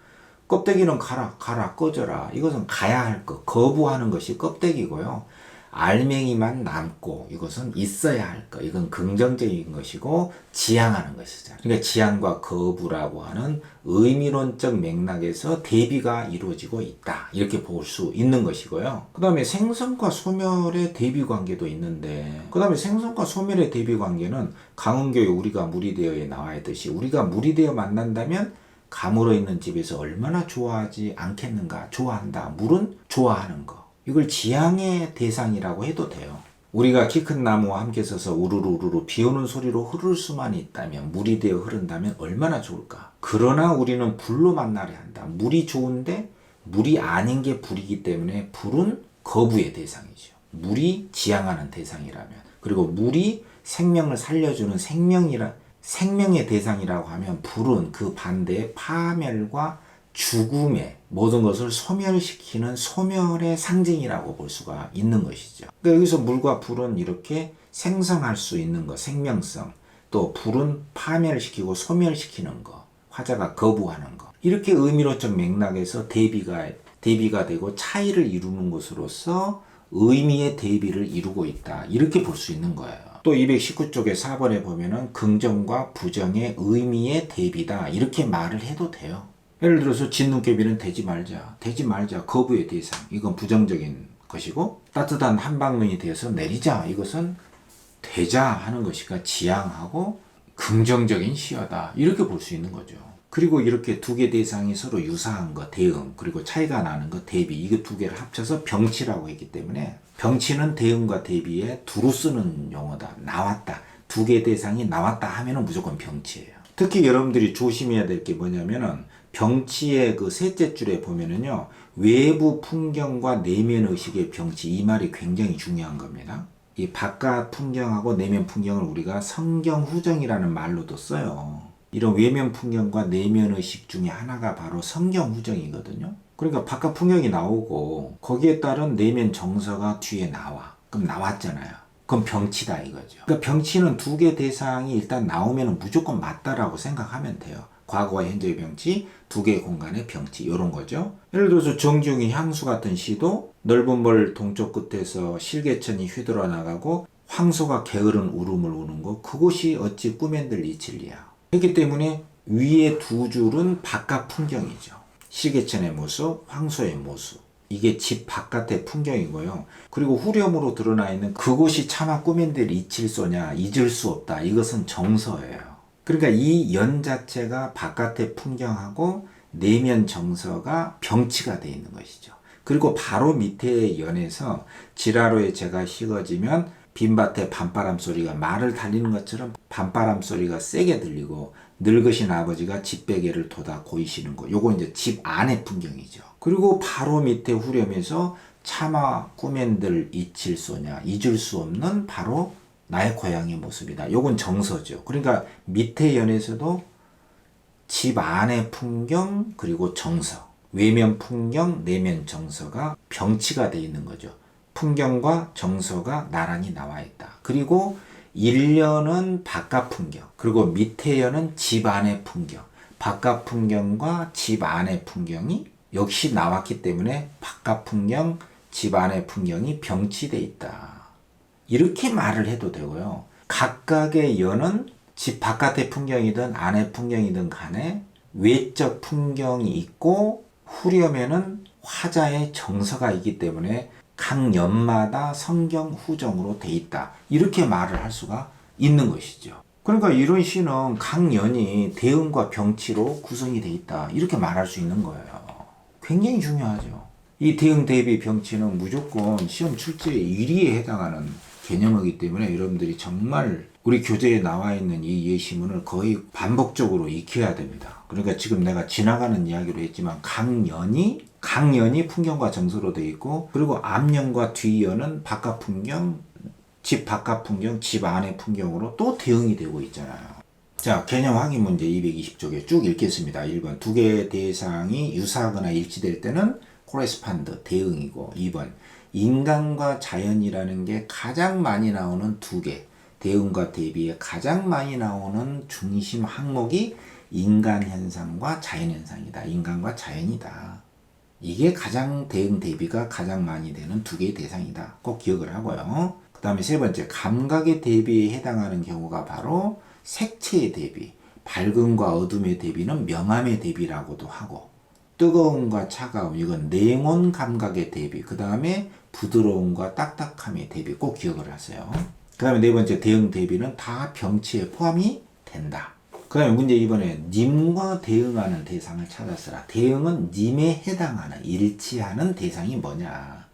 Speaker 1: 껍데기는 가라, 꺼져라. 이것은 가야 할 것, 거부하는 것이 껍데기고요. 알맹이만 남고 이것은 있어야 할 것. 이건 긍정적인 것이고 지향하는 것이죠. 그러니까 지향과 거부라고 하는 의미론적 맥락에서 대비가 이루어지고 있다. 이렇게 볼 수 있는 것이고요. 그 다음에 생성과 소멸의 대비 관계도 있는데 그 다음에 생성과 소멸의 대비 관계는 강은교의 우리가 물이 되어에 나와 있듯이 우리가 물이 되어 만난다면 가물어 있는 집에서 얼마나 좋아하지 않겠는가. 좋아한다. 물은 좋아하는 거. 이걸 지향의 대상이라고 해도 돼요. 우리가 키 큰 나무와 함께 서서 우르르 비 오는 소리로 흐를 수만 있다면 물이 되어 흐른다면 얼마나 좋을까. 그러나 우리는 불로 만나려 한다. 물이 좋은데 물이 아닌 게 불이기 때문에 불은 거부의 대상이죠. 물이 지향하는 대상이라면. 그리고 물이 생명을 살려주는 생명의 대상이라고 하면 불은 그 반대의 파멸과 죽음의 모든 것을 소멸시키는 소멸의 상징이라고 볼 수가 있는 것이죠. 그러니까 여기서 물과 불은 이렇게 생성할 수 있는 것, 생명성, 또 불은 파멸시키고 소멸시키는 것, 화자가 거부하는 것. 이렇게 의미론적 맥락에서 대비가 되고 차이를 이루는 것으로서 의미의 대비를 이루고 있다. 이렇게 볼 수 있는 거예요. 또 219쪽의 4번에 보면은 긍정과 부정의 의미의 대비다. 이렇게 말을 해도 돼요. 예를 들어서 진눈깨비는 되지 말자, 거부의 대상. 이건 부정적인 것이고 따뜻한 한방눈이 되어서 내리자. 이것은 되자 하는 것이가 지향하고 긍정적인 시어다. 이렇게 볼 수 있는 거죠. 그리고 이렇게 두 개 대상이 서로 유사한 것, 대응, 그리고 차이가 나는 것, 대비. 이거 두 개를 합쳐서 병치라고 했기 때문에 병치는 대응과 대비에 두루 쓰는 용어다. 나왔다. 두 개 대상이 나왔다 하면은 무조건 병치예요. 특히 여러분들이 조심해야 될 게 뭐냐면은 병치의 그 셋째 줄에 보면은요, 외부 풍경과 내면 의식의 병치, 이 말이 굉장히 중요한 겁니다. 이 바깥 풍경하고 내면 풍경을 우리가 성경후정이라는 말로도 써요. 이런 외면 풍경과 내면 의식 중에 하나가 바로 성경후정이거든요. 그러니까 바깥 풍경이 나오고 거기에 따른 내면 정서가 뒤에 나와. 그럼 나왔잖아요. 그럼 병치다 이거죠. 그러니까 병치는 두 개 대상이 일단 나오면 무조건 맞다라고 생각하면 돼요. 과거와 현재의 병치, 두 개의 공간의 병치, 이런 거죠. 예를 들어서 정중히 향수 같은 시도 넓은 벌 동쪽 끝에서 실개천이 휘돌아 나가고 황소가 게으른 울음을 우는 거, 그것이 어찌 꿈엔들 이칠리야. 그렇기 때문에 위에 두 줄은 바깥 풍경이죠. 실개천의 모습, 황소의 모습. 이게 집 바깥의 풍경이고요. 그리고 후렴으로 드러나 있는 그곳이 차마 꿈엔들 이칠소냐, 잊을 수 없다. 이것은 정서예요. 그러니까 이 연 자체가 바깥의 풍경하고 내면 정서가 병치가 되어 있는 것이죠. 그리고 바로 밑에 연에서 지라로에 제가 식어지면 빈밭에 밤바람 소리가 말을 달리는 것처럼 밤바람 소리가 세게 들리고 늙으신 아버지가 집베개를 돋아 고이시는 거. 요거 이제 집 안의 풍경이죠. 그리고 바로 밑에 후렴에서 차마 꿈엔들 이칠소냐, 잊을 수 없는 바로 나의 고향의 모습이다. 요건 정서죠. 그러니까 밑에 연에서도 집 안의 풍경 그리고 정서, 외면 풍경, 내면 정서가 병치가 되어 있는 거죠. 풍경과 정서가 나란히 나와 있다. 그리고 1년은 바깥 풍경, 그리고 밑에 연은 집 안의 풍경, 바깥 풍경과 집 안의 풍경이 역시 나왔기 때문에 바깥 풍경, 집 안의 풍경이 병치되어 있다. 이렇게 말을 해도 되고요. 각각의 연은 집 바깥의 풍경이든 안의 풍경이든 간에 외적 풍경이 있고 후렴에는 화자의 정서가 있기 때문에 각 연마다 성경 후정으로 돼 있다. 이렇게 말을 할 수가 있는 것이죠. 그러니까 이런 시는 각 연이 대응과 병치로 구성이 돼 있다. 이렇게 말할 수 있는 거예요. 굉장히 중요하죠. 이 대응, 대비, 병치는 무조건 시험 출제의 1위에 해당하는 개념이기 때문에 여러분들이 정말 우리 교재에 나와 있는 이 예시문을 거의 반복적으로 익혀야 됩니다. 그러니까 지금 내가 지나가는 이야기로 했지만 각연이 풍경과 정서로 되어 있고, 그리고 앞연과 뒤연은 바깥 풍경, 집 바깥 풍경, 집 안의 풍경으로 또 대응이 되고 있잖아요. 자, 개념 확인 문제 220쪽에 쭉 읽겠습니다. 1번 두 개의 대상이 유사하거나 일치될 때는 코레스판드 대응이고, 2번 인간과 자연이라는 게 가장 많이 나오는 두 개, 대응과 대비에 가장 많이 나오는 중심 항목이 인간 현상과 자연 현상이다. 인간과 자연이다. 이게 가장 대응 대비가 가장 많이 되는 두 개의 대상이다. 꼭 기억을 하고요. 그 다음에 세 번째, 감각의 대비에 해당하는 경우가 바로 색채의 대비, 밝음과 어둠의 대비는 명암의 대비라고도 하고, 뜨거움과 차가움, 이건 냉온 감각의 대비, 그 다음에 부드러움과 딱딱함의 대비, 꼭 기억을 하세요. 그 다음에 네 번째, 대응 대비는 다 병치에 포함이 된다. 그 다음에 문제 2번에 님과 대응하는 대상을 찾았으라. 대응은 님에 해당하는, 일치하는 대상이 뭐냐.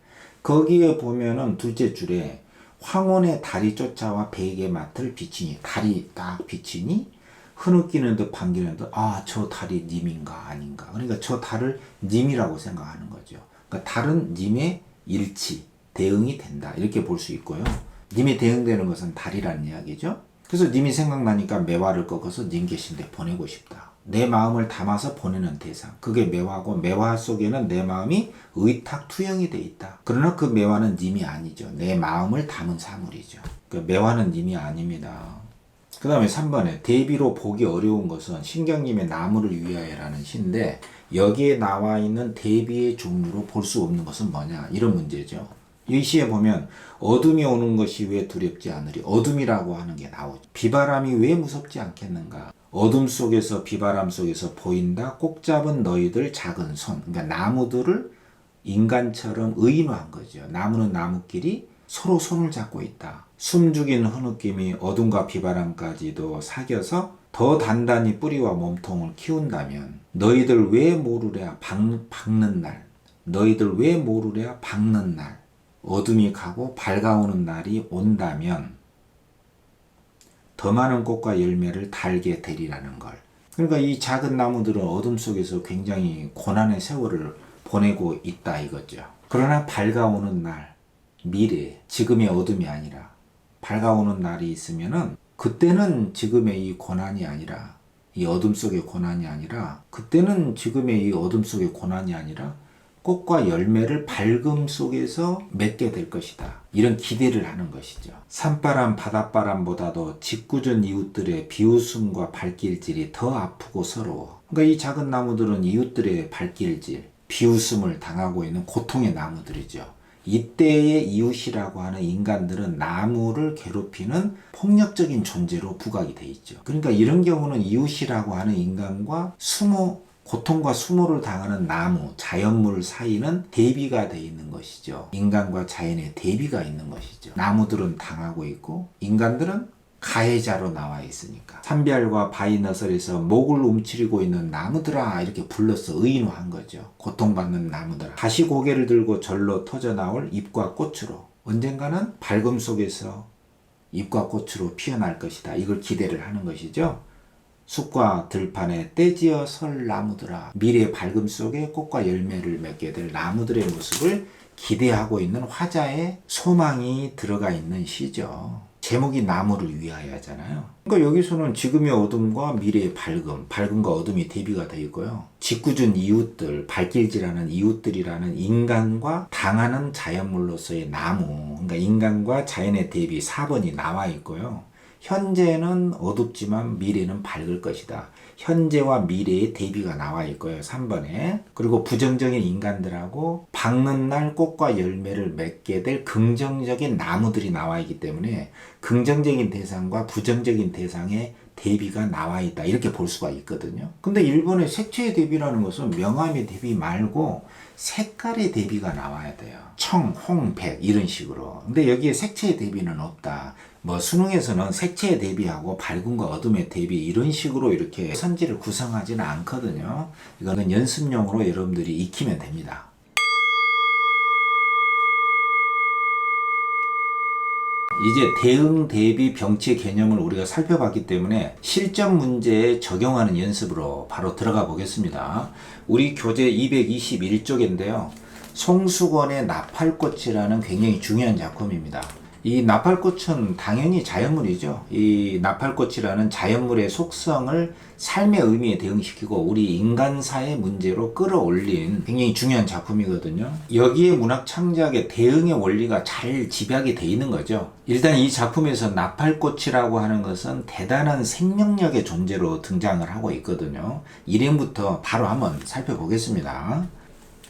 Speaker 1: 거기에 보면은 둘째 줄에 황혼의 달이 쫓아와 베개 맡을 비치니, 달이 딱 비치니 흐느끼는 듯 반기는 듯, 아, 저 달이 님인가 아닌가. 그러니까 저 달을 님이라고 생각하는 거죠. 그러니까 달은 님의 일치, 대응이 된다. 이렇게 볼 수 있고요. 님이 대응되는 것은 달이라는 이야기죠. 그래서 님이 생각나니까 매화를 꺾어서 님 계신 데 보내고 싶다. 내 마음을 담아서 보내는 대상. 그게 매화고, 매화 속에는 내 마음이 의탁 투영이 돼 있다. 그러나 그 매화는 님이 아니죠. 내 마음을 담은 사물이죠. 그 매화는 님이 아닙니다. 그 다음에 3번에 대비로 보기 어려운 것은 신경님의 나무를 위하여라는 시인데, 여기에 나와 있는 대비의 종류로 볼 수 없는 것은 뭐냐, 이런 문제죠. 이 시에 보면 어둠이 오는 것이 왜 두렵지 않으리, 어둠이라고 하는 게 나오죠. 비바람이 왜 무섭지 않겠는가, 어둠 속에서 비바람 속에서 보인다 꼭 잡은 너희들 작은 손. 그러니까 나무들을 인간처럼 의인화한 거죠. 나무는 나무끼리 서로 손을 잡고 있다. 숨죽인 흐느낌이 어둠과 비바람까지도 사겨서 더 단단히 뿌리와 몸통을 키운다면 너희들 왜 모르랴 박는 날, 너희들 왜 모르랴 박는 날, 어둠이 가고 밝아오는 날이 온다면 더 많은 꽃과 열매를 달게 되리라는 걸. 그러니까 이 작은 나무들은 어둠 속에서 굉장히 고난의 세월을 보내고 있다 이거죠. 그러나 밝아오는 날, 미래, 지금의 어둠이 아니라 밝아오는 날이 있으면은 그때는 지금의 이 고난이 아니라, 이 어둠 속의 고난이 아니라, 그때는 지금의 이 어둠 속의 고난이 아니라 꽃과 열매를 밝음 속에서 맺게 될 것이다. 이런 기대를 하는 것이죠. 산바람, 바닷바람보다도 짓궂은 이웃들의 비웃음과 발길질이 더 아프고 서러워. 그러니까 이 작은 나무들은 이웃들의 발길질, 비웃음을 당하고 있는 고통의 나무들이죠. 이때의 이웃이라고 하는 인간들은 나무를 괴롭히는 폭력적인 존재로 부각이 돼 있죠. 그러니까 이런 경우는 이웃이라고 하는 인간과 고통과 수모를 당하는 나무, 자연물 사이는 대비가 돼 있는 것이죠. 인간과 자연의 대비가 있는 것이죠. 나무들은 당하고 있고 인간들은 가해자로 나와 있으니까. 산별과 바위너설에서 목을 움츠리고 있는 나무들아 이렇게 불러서 의인화한 거죠. 고통받는 나무들아. 다시 고개를 들고 절로 터져나올 잎과 꽃으로 언젠가는 밝음 속에서 잎과 꽃으로 피어날 것이다. 이걸 기대를 하는 것이죠. 숲과 들판에 떼지어 설 나무들아. 미래의 밝음 속에 꽃과 열매를 맺게 될 나무들의 모습을 기대하고 있는 화자의 소망이 들어가 있는 시죠. 제목이 나무를 위하여잖아요. 그러니까 여기서는 지금의 어둠과 미래의 밝음과 어둠이 대비가 되어 있고요. 짓궂은 이웃들, 발길질하는 이웃들이라는 인간과 당하는 자연물로서의 나무, 그러니까 인간과 자연의 대비 4번이 나와 있고요. 현재는 어둡지만 미래는 밝을 것이다. 현재와 미래의 대비가 나와 있고요. 3번에. 그리고 부정적인 인간들하고 밝는 날 꽃과 열매를 맺게 될 긍정적인 나무들이 나와 있기 때문에 긍정적인 대상과 부정적인 대상의 대비가 나와 있다. 이렇게 볼 수가 있거든요. 근데 일본의 색채의 대비라는 것은 명암의 대비 말고 색깔의 대비가 나와야 돼요. 청, 홍, 백 이런 식으로. 근데 여기에 색채의 대비는 없다. 수능에서는 색채의 대비하고 밝음과 어둠의 대비 이런 식으로 이렇게 선지를 구성하지는 않거든요. 이거는 연습용으로 여러분들이 익히면 됩니다. 이제 대응, 대비, 병치의 개념을 우리가 살펴봤기 때문에 실전 문제에 적용하는 연습으로 바로 들어가 보겠습니다. 우리 교재 221쪽인데요. 송수건의 나팔꽃이라는 굉장히 중요한 작품입니다. 이 나팔꽃은 당연히 자연물이죠. 이 나팔꽃이라는 자연물의 속성을 삶의 의미에 대응시키고 우리 인간사의 문제로 끌어올린 굉장히 중요한 작품이거든요. 여기에 문학 창작의 대응의 원리가 잘 집약이 돼 있는 거죠. 일단 이 작품에서 나팔꽃이라고 하는 것은 대단한 생명력의 존재로 등장을 하고 있거든요. 일행부터 바로 한번 살펴보겠습니다.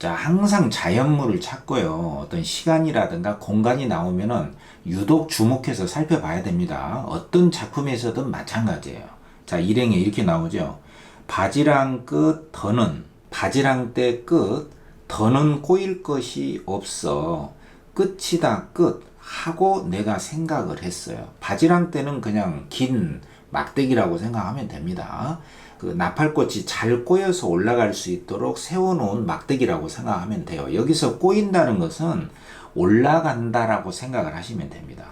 Speaker 1: 자, 항상 자연물을 찾고요. 어떤 시간이라든가 공간이 나오면은 유독 주목해서 살펴봐야 됩니다. 어떤 작품에서든 마찬가지예요. 자, 일행에 이렇게 나오죠. 바지랑 끝, 더는, 바지랑 때 끝, 더는 꼬일 것이 없어. 끝이다, 끝. 하고 내가 생각을 했어요. 바지랑 때는 그냥 긴 막대기라고 생각하면 됩니다. 그 나팔꽃이 잘 꼬여서 올라갈 수 있도록 세워놓은 막대기라고 생각하면 돼요. 여기서 꼬인다는 것은 올라간다라고 생각을 하시면 됩니다.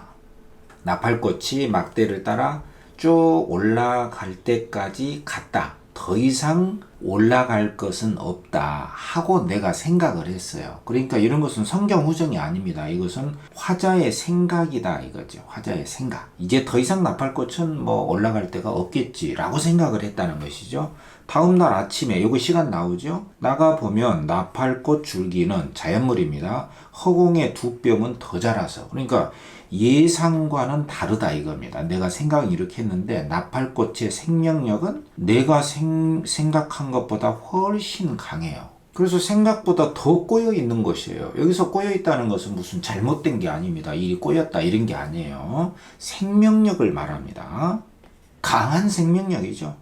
Speaker 1: 나팔꽃이 막대를 따라 쭉 올라갈 때까지 갔다. 더 이상 올라갈 것은 없다 하고 내가 생각을 했어요. 그러니까 이런 것은 성경 후정이 아닙니다. 이것은 화자의 생각이다 이거죠. 화자의 생각. 이제 더 이상 나팔꽃은 올라갈 데가 없겠지 라고 생각을 했다는 것이죠. 다음날 아침에 요거 시간 나오죠. 나가보면 나팔꽃 줄기는 자연물입니다. 허공의 두 뼘은 더 자라서. 그러니까 예상과는 다르다 이겁니다. 내가 생각을 이렇게 했는데 나팔꽃의 생명력은 내가 생각한 것보다 훨씬 강해요. 그래서 생각보다 더 꼬여 있는 것이에요. 여기서 꼬여 있다는 것은 무슨 잘못된 게 아닙니다. 일이 꼬였다 이런 게 아니에요. 생명력을 말합니다. 강한 생명력이죠.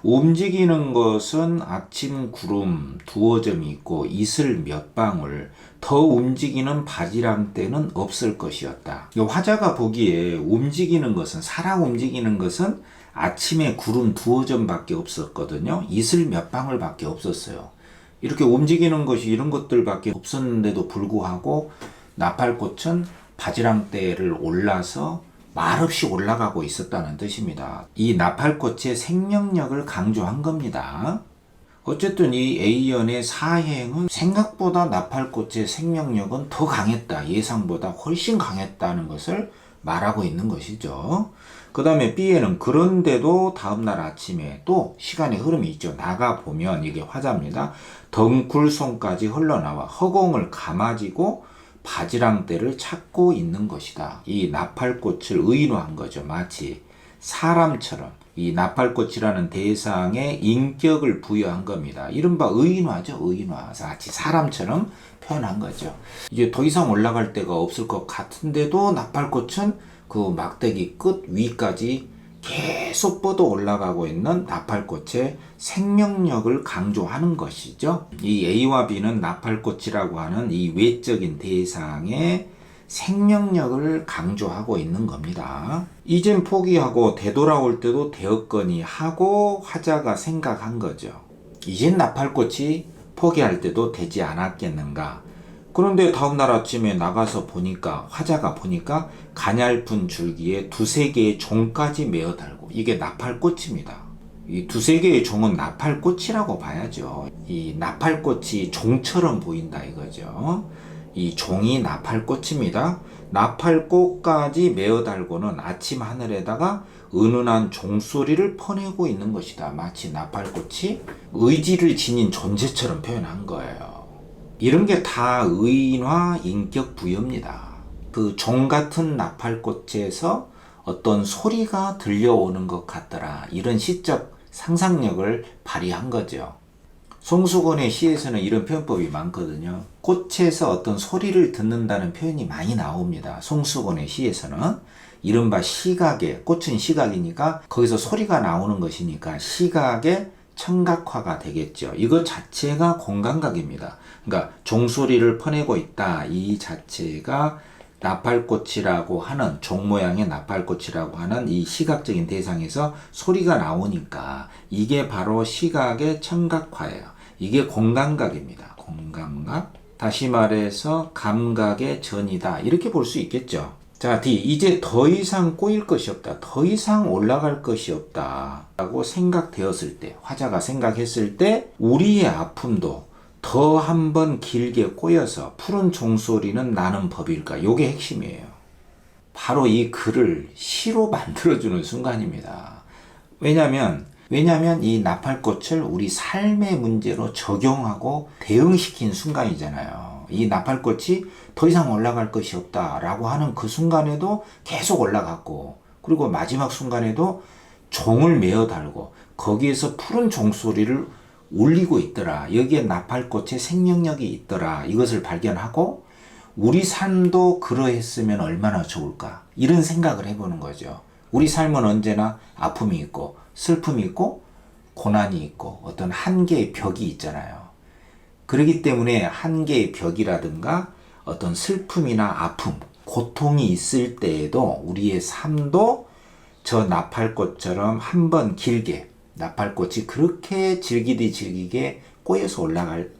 Speaker 1: 움직이는 것은 아침 구름 두어 점이 있고 이슬 몇 방울, 더 움직이는 바지랑 때는 없을 것이었다. 화자가 보기에 움직이는 것은, 사람 움직이는 것은 아침에 구름 두어 점밖에 없었거든요. 이슬 몇 방울밖에 없었어요. 이렇게 움직이는 것이 이런 것들밖에 없었는데도 불구하고 나팔꽃은 바지랑 때를 올라서 말없이 올라가고 있었다는 뜻입니다. 이 나팔꽃의 생명력을 강조한 겁니다. 어쨌든 이 A연의 사행은 생각보다 나팔꽃의 생명력은 더 강했다. 예상보다 훨씬 강했다는 것을 말하고 있는 것이죠. 그 다음에 B에는 그런데도 다음날 아침에 또 시간의 흐름이 있죠. 나가보면 이게 화자입니다. 덩굴송까지 흘러나와 허공을 감아지고 바지랑떼를 찾고 있는 것이다. 이 나팔꽃을 의인화한 거죠. 마치 사람처럼 이 나팔꽃이라는 대상에 인격을 부여한 겁니다. 이른바 의인화죠. 의인화. 마치 사람처럼 표현한 거죠. 이제 더 이상 올라갈 데가 없을 것 같은데도 나팔꽃은 그 막대기 끝 위까지 계속 뻗어 올라가고 있는 나팔꽃의 생명력을 강조하는 것이죠. 이 A와 B는 나팔꽃이라고 하는 이 외적인 대상의 생명력을 강조하고 있는 겁니다. 이젠 포기하고 되돌아올 때도 되었거니 하고 화자가 생각한 거죠. 이젠 나팔꽃이 포기할 때도 되지 않았겠는가. 그런데 다음날 아침에 나가서 보니까 화자가 보니까 가냘픈 줄기에 두세 개의 종까지 메어 달고, 이게 나팔꽃입니다. 이 두세 개의 종은 나팔꽃이라고 봐야죠. 이 나팔꽃이 종처럼 보인다 이거죠. 이 종이 나팔꽃입니다. 나팔꽃까지 메어 달고는 아침 하늘에다가 은은한 종소리를 퍼내고 있는 것이다. 마치 나팔꽃이 의지를 지닌 존재처럼 표현한 거예요. 이런 게 다 의인화 인격 부여입니다. 그 종 같은 나팔꽃에서 어떤 소리가 들려오는 것 같더라. 이런 시적 상상력을 발휘한 거죠. 송수건의 시에서는 이런 표현법이 많거든요. 꽃에서 어떤 소리를 듣는다는 표현이 많이 나옵니다. 송수건의 시에서는 이른바 시각에, 꽃은 시각이니까 거기서 소리가 나오는 것이니까 시각의 청각화가 되겠죠. 이것 자체가 공감각입니다. 그러니까 종소리를 퍼내고 있다. 이 자체가 나팔꽃이라고 하는, 종 모양의 나팔꽃이라고 하는 이 시각적인 대상에서 소리가 나오니까 이게 바로 시각의 청각화예요. 이게 공감각입니다. 공감각. 다시 말해서 감각의 전이다. 이렇게 볼 수 있겠죠. 자, D. 이제 더 이상 꼬일 것이 없다. 더 이상 올라갈 것이 없다. 라고 생각되었을 때, 화자가 생각했을 때 우리의 아픔도 더 한 번 길게 꼬여서 푸른 종소리는 나는 법일까? 요게 핵심이에요. 바로 이 글을 시로 만들어주는 순간입니다. 왜냐면 이 나팔꽃을 우리 삶의 문제로 적용하고 대응시킨 순간이잖아요. 이 나팔꽃이 더 이상 올라갈 것이 없다라고 하는 그 순간에도 계속 올라갔고, 그리고 마지막 순간에도 종을 메어 달고 거기에서 푸른 종소리를 울리고 있더라. 여기에 나팔꽃의 생명력이 있더라. 이것을 발견하고 우리 삶도 그러했으면 얼마나 좋을까. 이런 생각을 해보는 거죠. 우리 삶은 언제나 아픔이 있고 슬픔이 있고 고난이 있고 어떤 한계의 벽이 있잖아요. 그렇기 때문에 한계의 벽이라든가 어떤 슬픔이나 아픔, 고통이 있을 때에도 우리의 삶도 저 나팔꽃처럼 한번 길게, 나팔꽃이 그렇게 질기게 꼬여서 올라갈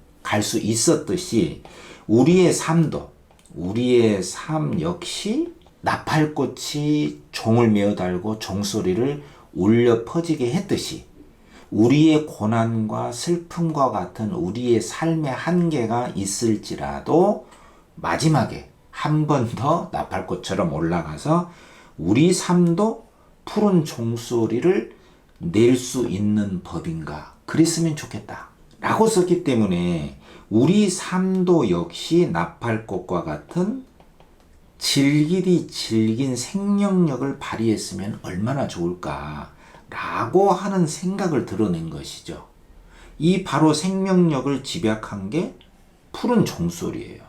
Speaker 1: 수 있었듯이 우리의 삶도, 우리의 삶 역시 나팔꽃이 종을 메어 달고 종소리를 울려 퍼지게 했듯이 우리의 고난과 슬픔과 같은 우리의 삶의 한계가 있을지라도 마지막에 한 번 더 나팔꽃처럼 올라가서 우리 삶도 푸른 종소리를 낼 수 있는 법인가, 그랬으면 좋겠다 라고 썼기 때문에 우리 삶도 역시 나팔꽃과 같은 질기디 질긴 생명력을 발휘했으면 얼마나 좋을까 라고 하는 생각을 드러낸 것이죠. 이 바로 생명력을 집약한 게 푸른 종소리예요.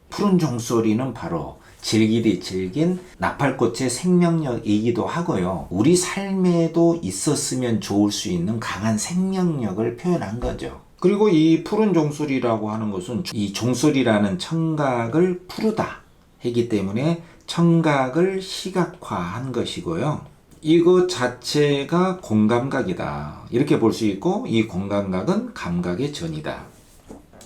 Speaker 1: 푸른 종소리는 바로 질기디 질긴 나팔꽃의 생명력이기도 하고요. 우리 삶에도 있었으면 좋을 수 있는 강한 생명력을 표현한 거죠. 그리고 이 푸른 종소리라고 하는 것은 이 종소리라는 청각을 푸르다 했기 때문에 청각을 시각화한 것이고요. 이것 자체가 공감각이다. 이렇게 볼 수 있고 이 공감각은 감각의 전이다.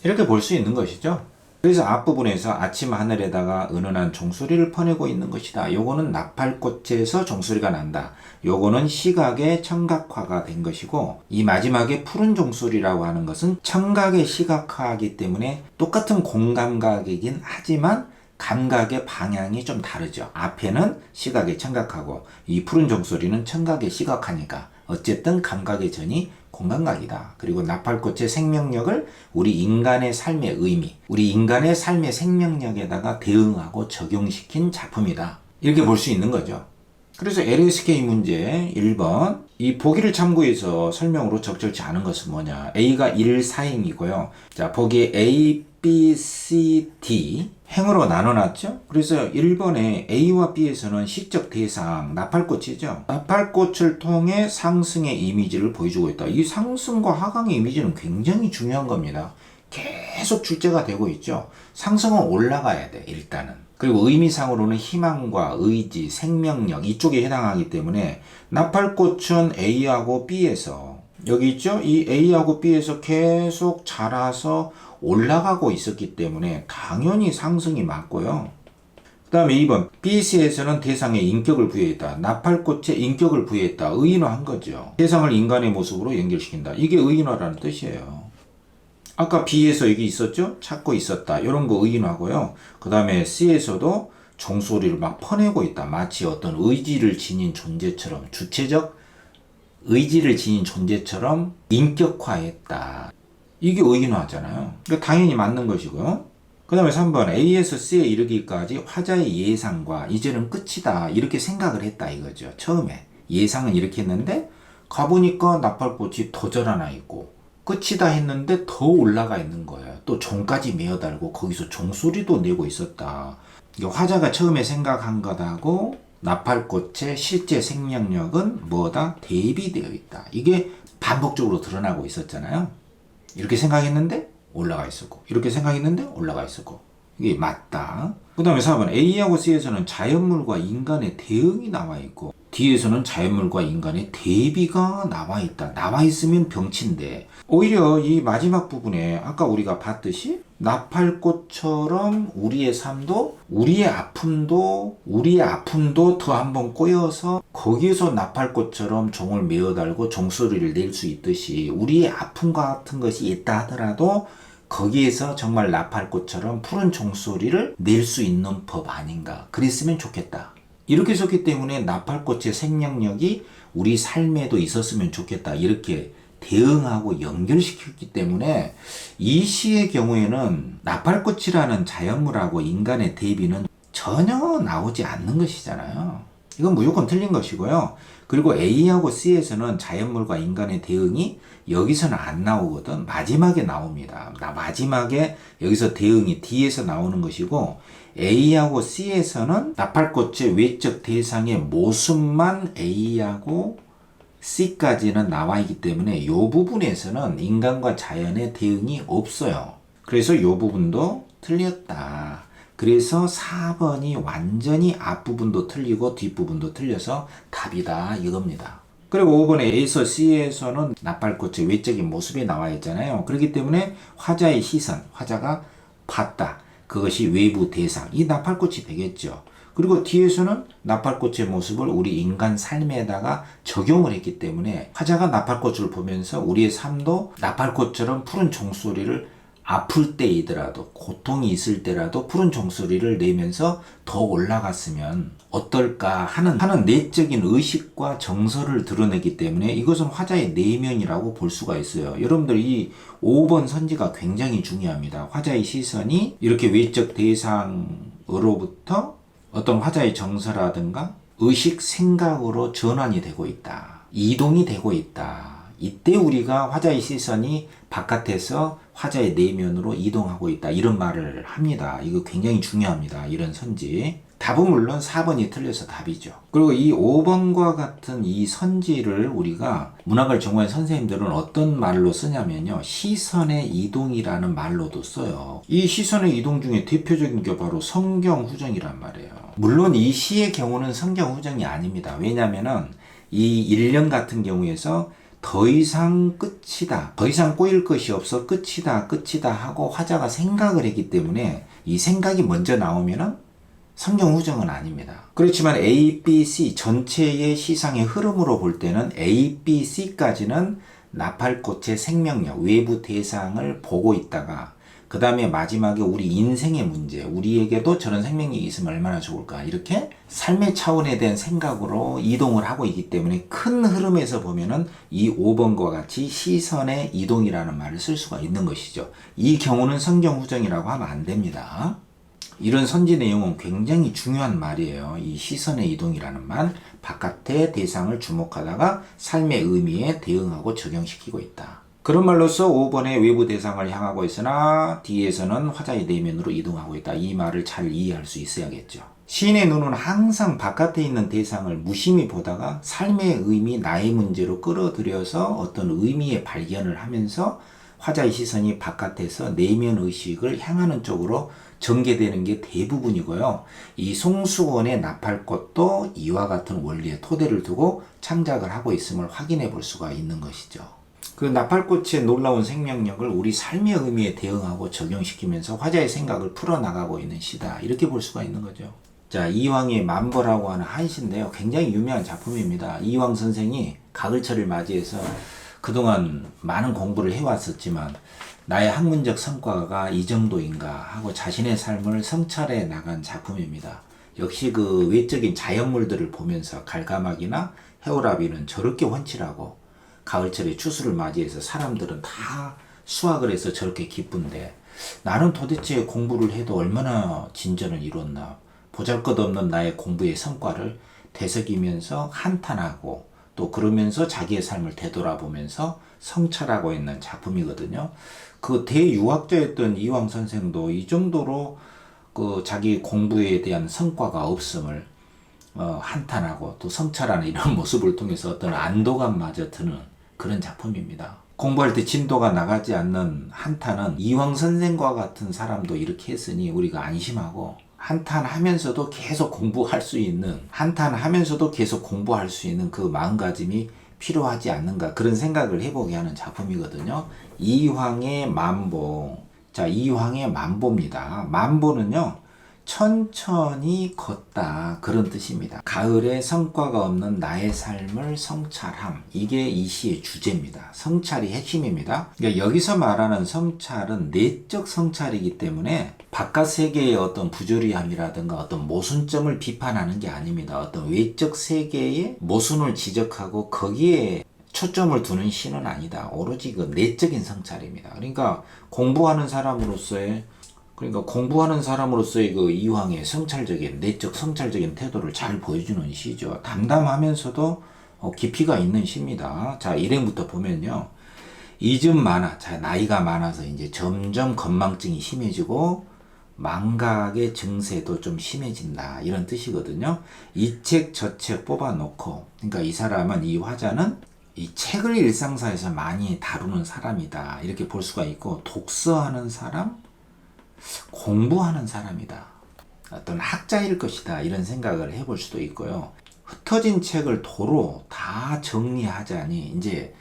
Speaker 1: 이렇게 볼 수 있는 것이죠. 그래서 앞부분에서 아침 하늘에다가 은은한 종소리를 퍼내고 있는 것이다. 요거는 나팔꽃에서 종소리가 난다. 요거는 시각의 청각화가 된 것이고, 이 마지막에 푸른 종소리라고 하는 것은 청각의 시각화이기 때문에 똑같은 공감각이긴 하지만 감각의 방향이 좀 다르죠. 앞에는 시각의 청각하고 이 푸른 종소리는 청각의 시각하니까 어쨌든 감각의 전이 공감각이다. 그리고 나팔꽃의 생명력을 우리 인간의 삶의 의미, 우리 인간의 삶의 생명력에다가 대응하고 적용시킨 작품이다. 이렇게 볼 수 있는 거죠. 그래서 LSK 문제 1번 이 보기를 참고해서 설명으로 적절치 않은 것은 뭐냐. A가 1, 4행이고요. 자, 보기 A, B, C, D 행으로 나눠놨죠. 그래서 1번에 A와 B에서는 시적 대상 나팔꽃이죠. 나팔꽃을 통해 상승의 이미지를 보여주고 있다. 이 상승과 하강의 이미지는 굉장히 중요한 겁니다. 계속 출제가 되고 있죠. 상승은 올라가야 돼, 일단은. 그리고 의미상으로는 희망과 의지, 생명력 이쪽에 해당하기 때문에 나팔꽃은 A하고 B에서 여기 있죠? 이 A하고 B에서 계속 자라서 올라가고 있었기 때문에 당연히 상승이 맞고요. 그 다음에 2번 BC에서는 대상에 인격을 부여했다. 나팔꽃에 인격을 부여했다. 의인화한 거죠. 대상을 인간의 모습으로 연결시킨다. 이게 의인화라는 뜻이에요. 아까 B에서 여기 있었죠? 찾고 있었다. 이런 거 의인화고요. 그 다음에 C에서도 종소리를 막 퍼내고 있다. 마치 어떤 의지를 지닌 존재처럼, 주체적 의지를 지닌 존재처럼 인격화했다. 이게 의인화잖아요. 그러니까 당연히 맞는 것이고요. 그 다음에 3번 A에서 C에 이르기까지 화자의 예상과 이제는 끝이다. 이렇게 생각을 했다 이거죠. 처음에 예상은 이렇게 했는데 가보니까 나팔꽃이 더 자라나 있고 끝이다 했는데 더 올라가 있는 거예요. 또 종까지 메어달고 거기서 종소리도 내고 있었다. 화자가 처음에 생각한 것하고 나팔꽃의 실제 생명력은 뭐다? 대비되어 있다. 이게 반복적으로 드러나고 있었잖아요. 이렇게 생각했는데 올라가 있었고 이렇게 생각했는데 올라가 있었고 이게 맞다. 그 다음에 4번 A하고 C에서는 자연물과 인간의 대응이 나와 있고 D에서는 자연물과 인간의 대비가 나와 있다. 나와 있으면 병치인데 오히려 이 마지막 부분에 아까 우리가 봤듯이 나팔꽃처럼 우리의 삶도 우리의 아픔도 더 한번 꼬여서 거기에서 나팔꽃처럼 종을 메어달고 종소리를 낼 수 있듯이 우리의 아픔과 같은 것이 있다 하더라도 거기에서 정말 나팔꽃처럼 푸른 종소리를 낼 수 있는 법 아닌가. 그랬으면 좋겠다. 이렇게 썼기 때문에 나팔꽃의 생명력이 우리 삶에도 있었으면 좋겠다. 이렇게 대응하고 연결시켰기 때문에 이 시의 경우에는 나팔꽃이라는 자연물하고 인간의 대비는 전혀 나오지 않는 것이잖아요. 이건 무조건 틀린 것이고요. 그리고 A하고 C에서는 자연물과 인간의 대응이 여기서는 안 나오거든. 마지막에 나옵니다. 마지막에 여기서 대응이 D에서 나오는 것이고 A하고 C에서는 나팔꽃의 외적 대상의 모습만 A하고 C까지는 나와 있기 때문에 이 부분에서는 인간과 자연의 대응이 없어요. 그래서 이 부분도 틀렸다. 그래서 4번이 완전히 앞부분도 틀리고 뒷부분도 틀려서 답이다 이겁니다. 그리고 5번에 A에서 C에서는 나팔꽃의 외적인 모습이 나와 있잖아요. 그렇기 때문에 화자의 시선, 화자가 봤다. 그것이 외부 대상, 이 나팔꽃이 되겠죠. 그리고 뒤에서는 나팔꽃의 모습을 우리 인간 삶에다가 적용을 했기 때문에 화자가 나팔꽃을 보면서 우리의 삶도 나팔꽃처럼 푸른 종소리를 아플 때이더라도 고통이 있을 때라도 푸른 종소리를 내면서 더 올라갔으면 어떨까 하는 내적인 의식과 정서를 드러내기 때문에 이것은 화자의 내면이라고 볼 수가 있어요. 여러분들 이 5번 선지가 굉장히 중요합니다. 화자의 시선이 이렇게 외적 대상으로부터 어떤 화자의 정서라든가 의식, 생각으로 전환이 되고 있다. 이동이 되고 있다. 이때 우리가 화자의 시선이 바깥에서 화자의 내면으로 이동하고 있다. 이런 말을 합니다. 이거 굉장히 중요합니다. 이런 선지. 답은 물론 4번이 틀려서 답이죠. 그리고 이 5번과 같은 이 선지를 우리가 문학을 전공한 선생님들은 어떤 말로 쓰냐면요. 시선의 이동이라는 말로도 써요. 이 시선의 이동 중에 대표적인 게 바로 성경 후정이란 말이에요. 물론 이 시의 경우는 성경 후정이 아닙니다. 왜냐면은 이 일련 같은 경우에서 더 이상 끝이다. 더 이상 꼬일 것이 없어 끝이다 하고 화자가 생각을 했기 때문에 이 생각이 먼저 나오면은 성경 후정은 아닙니다. 그렇지만 A, B, C 전체의 시상의 흐름으로 볼 때는 A, B, C까지는 나팔꽃의 생명력, 외부 대상을 보고 있다가 그 다음에 마지막에 우리 인생의 문제, 우리에게도 저런 생명력이 있으면 얼마나 좋을까, 이렇게 삶의 차원에 대한 생각으로 이동을 하고 있기 때문에 큰 흐름에서 보면은 이 5번과 같이 시선의 이동이라는 말을 쓸 수가 있는 것이죠. 이 경우는 성경 후정이라고 하면 안 됩니다. 이런 선지 내용은 굉장히 중요한 말이에요. 이 시선의 이동이라는 말, 바깥의 대상을 주목하다가 삶의 의미에 대응하고 적용시키고 있다. 그런 말로써 5번의 외부 대상을 향하고 있으나 뒤에서는 화자의 내면으로 이동하고 있다. 이 말을 잘 이해할 수 있어야겠죠. 시인의 눈은 항상 바깥에 있는 대상을 무심히 보다가 삶의 의미, 나의 문제로 끌어들여서 어떤 의미의 발견을 하면서 화자의 시선이 바깥에서 내면 의식을 향하는 쪽으로 전개되는 게 대부분이고요. 이 송수원의 나팔꽃도 이와 같은 원리의 토대를 두고 창작을 하고 있음을 확인해 볼 수가 있는 것이죠. 그 나팔꽃의 놀라운 생명력을 우리 삶의 의미에 대응하고 적용시키면서 화자의 생각을 풀어나가고 있는 시다, 이렇게 볼 수가 있는 거죠. 자, 이황의 만보라고 하는 한시인데요. 굉장히 유명한 작품입니다. 이황 선생이 가을철을 맞이해서 그동안 많은 공부를 해왔었지만 나의 학문적 성과가 이 정도인가 하고 자신의 삶을 성찰해 나간 작품입니다. 역시 그 외적인 자연물들을 보면서 갈가마기나 해오라비는 저렇게 훤칠하고 가을철에 추수를 맞이해서 사람들은 다 수확을 해서 저렇게 기쁜데 나는 도대체 공부를 해도 얼마나 진전을 이뤘나, 보잘것없는 나의 공부의 성과를 되새기면서 한탄하고 또 그러면서 자기의 삶을 되돌아보면서 성찰하고 있는 작품이거든요. 그 대유학자였던 이황 선생도 이 정도로 그 자기 공부에 대한 성과가 없음을 한탄하고 또 성찰하는 이런 모습을 통해서 어떤 안도감마저 드는 그런 작품입니다. 공부할 때 진도가 나가지 않는 한탄은 이황 선생과 같은 사람도 이렇게 했으니 우리가 안심하고 한탄하면서도 계속 공부할 수 있는, 한탄하면서도 계속 공부할 수 있는 그 마음가짐이 필요하지 않는가, 그런 생각을 해보게 하는 작품이거든요. 이황의 만보. 자, 이황의 만보입니다. 만보는요, 천천히 걷다, 그런 뜻입니다. 가을에 성과가 없는 나의 삶을 성찰함, 이게 이 시의 주제입니다. 성찰이 핵심입니다. 그러니까 여기서 말하는 성찰은 내적 성찰이기 때문에 바깥 세계의 어떤 부조리함이라든가 어떤 모순점을 비판하는 게 아닙니다. 어떤 외적 세계의 모순을 지적하고 거기에 초점을 두는 시는 아니다. 오로지 그 내적인 성찰입니다. 그러니까 공부하는 사람으로서의 그 이황의 성찰적인, 내적 성찰적인 태도를 잘 보여주는 시죠. 담담하면서도 깊이가 있는 시입니다. 자, 일행부터 보면요. 이즘 많아. 자, 나이가 많아서 이제 점점 건망증이 심해지고 망각의 증세도 좀 심해진다, 이런 뜻이거든요. 이 책 저 책 뽑아놓고, 그러니까 이 사람은, 이 화자는 이 책을 일상사에서 많이 다루는 사람이다, 이렇게 볼 수가 있고, 독서하는 사람, 공부하는 사람이다, 어떤 학자일 것이다, 이런 생각을 해볼 수도 있고요. 흩어진 책을 도로 다 정리하자니 이제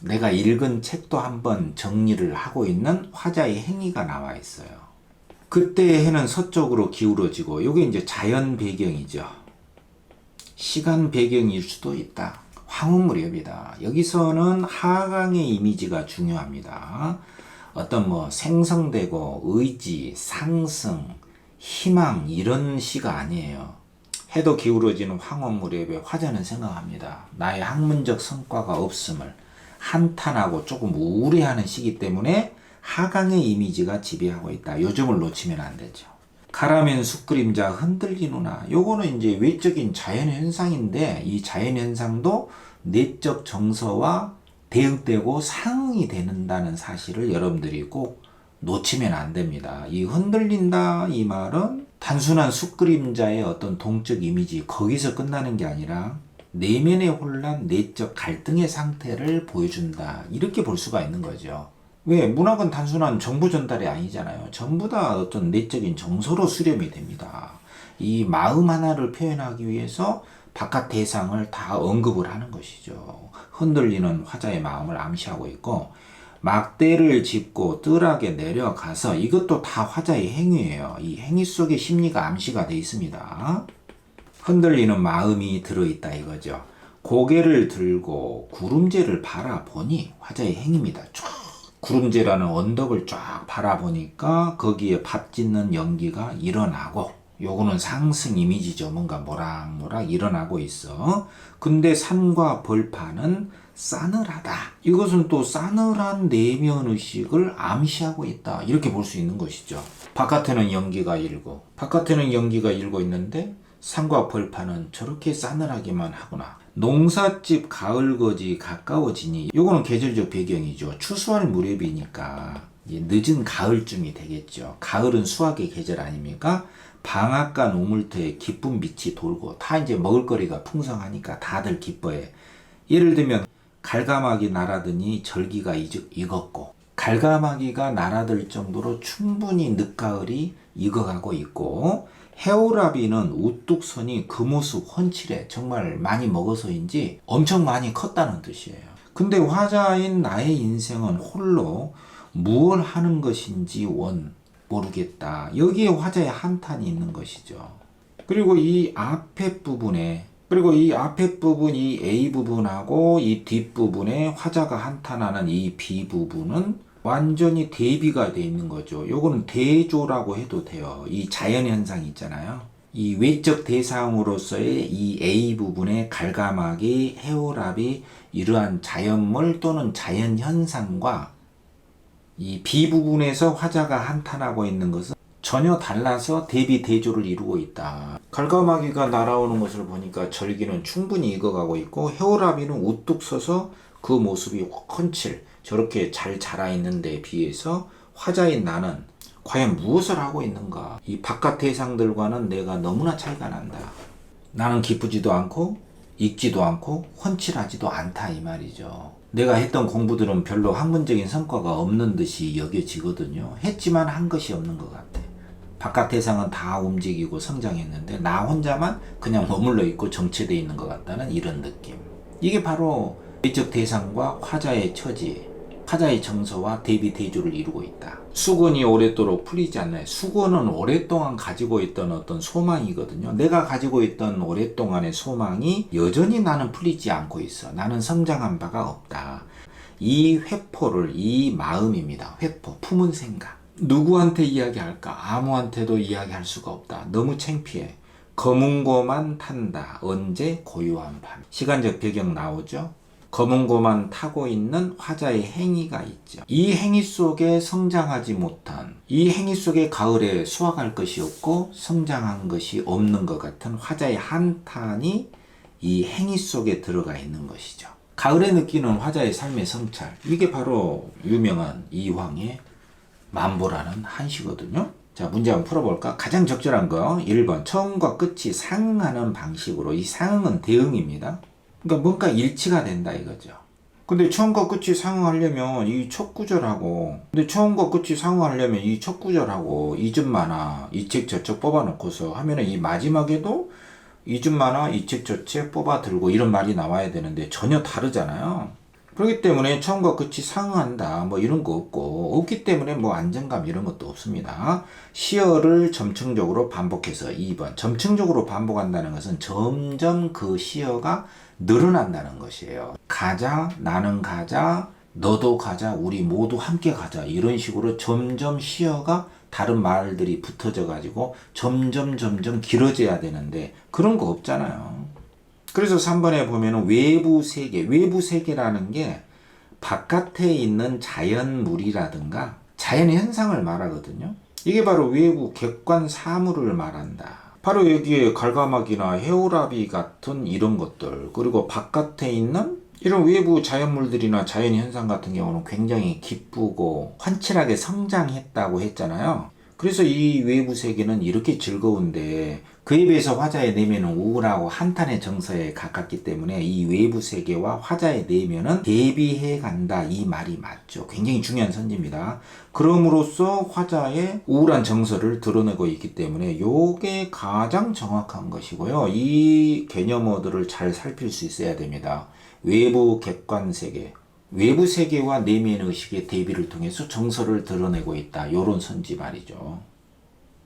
Speaker 1: 내가 읽은 책도 한번 정리를 하고 있는 화자의 행위가 나와 있어요. 그때의 해는 서쪽으로 기울어지고, 이게 이제 자연 배경이죠. 시간 배경일 수도 있다. 황혼 무렵이다. 여기서는 하강의 이미지가 중요합니다. 어떤 생성되고 의지, 상승, 희망, 이런 시가 아니에요. 해도 기울어지는 황혼 무렵에 화자는 생각합니다. 나의 학문적 성과가 없음을 한탄하고 조금 우울해하는 시기 때문에 하강의 이미지가 지배하고 있다. 요점을 놓치면 안 되죠. 가라면 숯그림자 흔들리누나. 요거는 이제 외적인 자연현상인데, 이 자연현상도 내적 정서와 대응되고 상응이 되는다는 사실을 여러분들이 꼭 놓치면 안 됩니다. 이 흔들린다, 이 말은 단순한 숯그림자의 어떤 동적 이미지, 거기서 끝나는 게 아니라 내면의 혼란, 내적 갈등의 상태를 보여준다, 이렇게 볼 수가 있는 거죠. 왜? 문학은 단순한 정보 전달이 아니잖아요. 전부 다 어떤 내적인 정서로 수렴이 됩니다. 이 마음 하나를 표현하기 위해서 바깥 대상을 다 언급을 하는 것이죠. 흔들리는 화자의 마음을 암시하고 있고, 막대를 짚고 뜰하게 내려가서, 이것도 다 화자의 행위예요. 이 행위 속에 심리가 암시가 되어 있습니다. 흔들리는 마음이 들어있다, 이거죠. 고개를 들고 구름재를 바라보니, 화자의 행위입니다. 쭉 구름재라는 언덕을 쫙 바라보니까 거기에 밥 짓는 연기가 일어나고, 요거는 상승 이미지죠. 뭔가 모락모락 일어나고 있어. 근데 산과 벌판은 싸늘하다. 이것은 또 싸늘한 내면 의식을 암시하고 있다. 이렇게 볼 수 있는 것이죠. 바깥에는 연기가 일고, 바깥에는 연기가 일고 있는데 산과 벌판은 저렇게 싸늘하기만 하구나. 농사집 가을거지 가까워지니, 요거는 계절적 배경이죠. 추수할 무렵이니까 늦은 가을쯤이 되겠죠. 가을은 수확의 계절 아닙니까? 방앗간 우물터에 기쁜 빛이 돌고, 다 이제 먹을거리가 풍성하니까 다들 기뻐해. 예를 들면 갈가마기 날아드니 절기가 익었고, 갈가마기가 날아들 정도로 충분히 늦가을이 익어가고 있고, 해오라비는 우뚝 서니 그 모습 훤칠해. 정말 많이 먹어서인지 엄청 많이 컸다는 뜻이에요. 근데 화자인 나의 인생은 홀로 무얼 하는 것인지 원 모르겠다. 여기에 화자의 한탄이 있는 것이죠. 그리고 이 앞에 부분에, 이 A 부분하고 이 뒷부분에 화자가 한탄하는 이 B 부분은 완전히 대비가 돼 있는 거죠. 요거는 대조라고 해도 돼요. 이 자연현상 있잖아요. 이 외적 대상으로서의 이 A 부분의 갈가마기, 해오랍이 이러한 자연물 또는 자연현상과 이 B 부분에서 화자가 한탄하고 있는 것은 전혀 달라서 대비 대조를 이루고 있다. 갈가마기가 날아오는 것을 보니까 절기는 충분히 익어가고 있고, 해오라비는 우뚝 서서 그 모습이 훤칠 저렇게 잘 자라있는 데 비해서 화자인 나는 과연 무엇을 하고 있는가. 이 바깥 대상들과는 내가 너무나 차이가 난다. 나는 기쁘지도 않고 익지도 않고 훤칠하지도 않다, 이 말이죠. 내가 했던 공부들은 별로 학문적인 성과가 없는 듯이 여겨지거든요. 했지만 한 것이 없는 것 같아. 바깥 대상은 다 움직이고 성장했는데 나 혼자만 그냥 머물러 있고 정체되어 있는 것 같다는 이런 느낌. 이게 바로 외적 대상과 화자의 처지, 화자의 정서와 대비 대조를 이루고 있다. 수건이 오랫도록 풀리지 않나요? 수건은 오랫동안 가지고 있던 어떤 소망이거든요. 내가 가지고 있던 오랫동안의 소망이 여전히 나는 풀리지 않고 있어. 나는 성장한 바가 없다. 이 회포를, 이 마음입니다. 회포, 품은 생각. 누구한테 이야기할까? 아무한테도 이야기할 수가 없다. 너무 창피해. 검은고만 탄다. 언제? 고요한 밤. 시간적 배경 나오죠? 검은고만 타고 있는 화자의 행위가 있죠. 이 행위 속에 성장하지 못한, 이 행위 속에 가을에 수확할 것이 없고 성장한 것이 없는 것 같은 화자의 한탄이 이 행위 속에 들어가 있는 것이죠. 가을에 느끼는 화자의 삶의 성찰, 이게 바로 유명한 이황의 만보라는 한시거든요. 자, 문제 한번 풀어볼까? 가장 적절한 거 1번, 처음과 끝이 상응하는 방식으로. 이 상응은 대응입니다. 그러니까 뭔가 일치가 된다 이거죠. 근데 처음과 끝이 상응하려면 이 첫 구절하고, 이 첫 구절하고 이쯤 많아 이책 저책 뽑아놓고서 하면은 이 마지막에도 이쯤 많아 이책 저책 뽑아 들고 이런 말이 나와야 되는데 전혀 다르잖아요. 그렇기 때문에 처음과 끝이 상응한다 뭐 이런 거 없기 때문에 뭐 안정감 이런 것도 없습니다. 시어를 점층적으로 반복해서 2번, 점층적으로 반복한다는 것은 점점 그 시어가 늘어난다는 것이에요. 가자, 나는 가자, 너도 가자, 우리 모두 함께 가자, 이런 식으로 점점 시어가 다른 말들이 붙어져 가지고 점점 길어져야 되는데 그런 거 없잖아요. 그래서 3번에 보면은 외부 세계라는 게 바깥에 있는 자연물이라든가 자연 현상을 말하거든요. 이게 바로 외부 객관 사물을 말한다. 바로 여기에 갈가마기나 해오라비 같은 이런 것들, 그리고 바깥에 있는 이런 외부 자연물들이나 자연현상 같은 경우는 굉장히 기쁘고 환칠하게 성장했다고 했잖아요. 그래서 이 외부 세계는 이렇게 즐거운데 그에 비해서 화자의 내면은 우울하고 한탄의 정서에 가깝기 때문에 이 외부 세계와 화자의 내면은 대비해 간다, 이 말이 맞죠. 굉장히 중요한 선지입니다. 그럼으로써 화자의 우울한 정서를 드러내고 있기 때문에 요게 가장 정확한 것이고요. 이 개념어들을 잘 살필 수 있어야 됩니다. 외부 객관 세계, 외부 세계와 내면 의식의 대비를 통해서 정서를 드러내고 있다. 요런 선지 말이죠.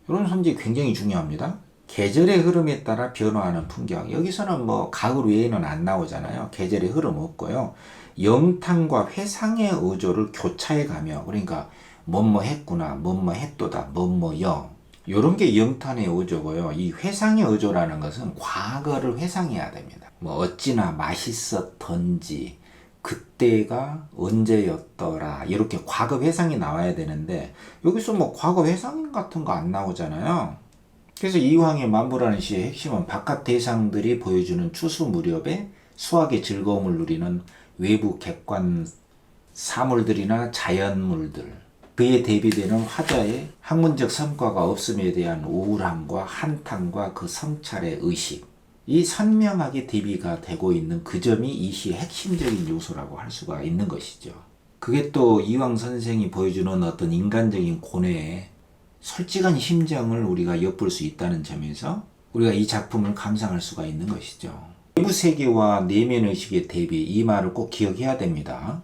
Speaker 1: 요런 선지 굉장히 중요합니다. 계절의 흐름에 따라 변화하는 풍경. 여기서는 뭐 가을 외에는 안 나오잖아요. 계절의 흐름 없고요. 영탄과 회상의 어조를 교차해 가며, 그러니까 뭐뭐 했구나, 뭐뭐 했도다, 뭐뭐여, 요런 게 영탄의 어조고요. 이 회상의 어조라는 것은 과거를 회상해야 됩니다. 뭐 어찌나 맛있었던지, 그때가 언제였더라, 이렇게 과거 회상이 나와야 되는데 여기서 뭐 과거 회상 같은 거 안 나오잖아요. 그래서 이황의 만보라는 시의 핵심은 바깥 대상들이 보여주는 추수 무렵에 수학의 즐거움을 누리는 외부 객관 사물들이나 자연물들, 그에 대비되는 화자의 학문적 성과가 없음에 대한 우울함과 한탄과 그 성찰의 의식, 이 선명하게 대비가 되고 있는 그 점이 이 시의 핵심적인 요소라고 할 수가 있는 것이죠. 그게 또 이황 선생이 보여주는 어떤 인간적인 고뇌의 솔직한 심정을 우리가 엿볼 수 있다는 점에서 우리가 이 작품을 감상할 수가 있는 것이죠. 외부 세계와 내면 의식의 대비, 이 말을 꼭 기억해야 됩니다.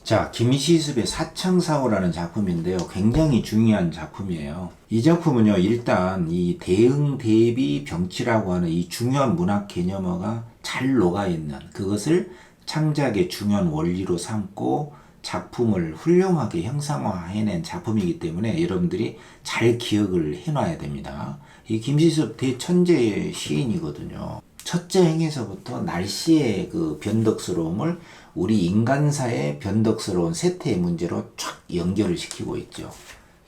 Speaker 1: 자, 김시습의 사청사후라는 작품인데요. 굉장히 중요한 작품이에요. 이 작품은요, 일단 이 대응, 대비, 병치라고 하는 이 중요한 문학 개념어가 잘 녹아있는, 그것을 창작의 중요한 원리로 삼고 작품을 훌륭하게 형상화해낸 작품이기 때문에 여러분들이 잘 기억을 해놔야 됩니다. 이 김시습 대천재 시인이거든요. 첫째 행에서부터 날씨의 그 변덕스러움을 우리 인간사의 변덕스러운 세태의 문제로 촥 연결을 시키고 있죠.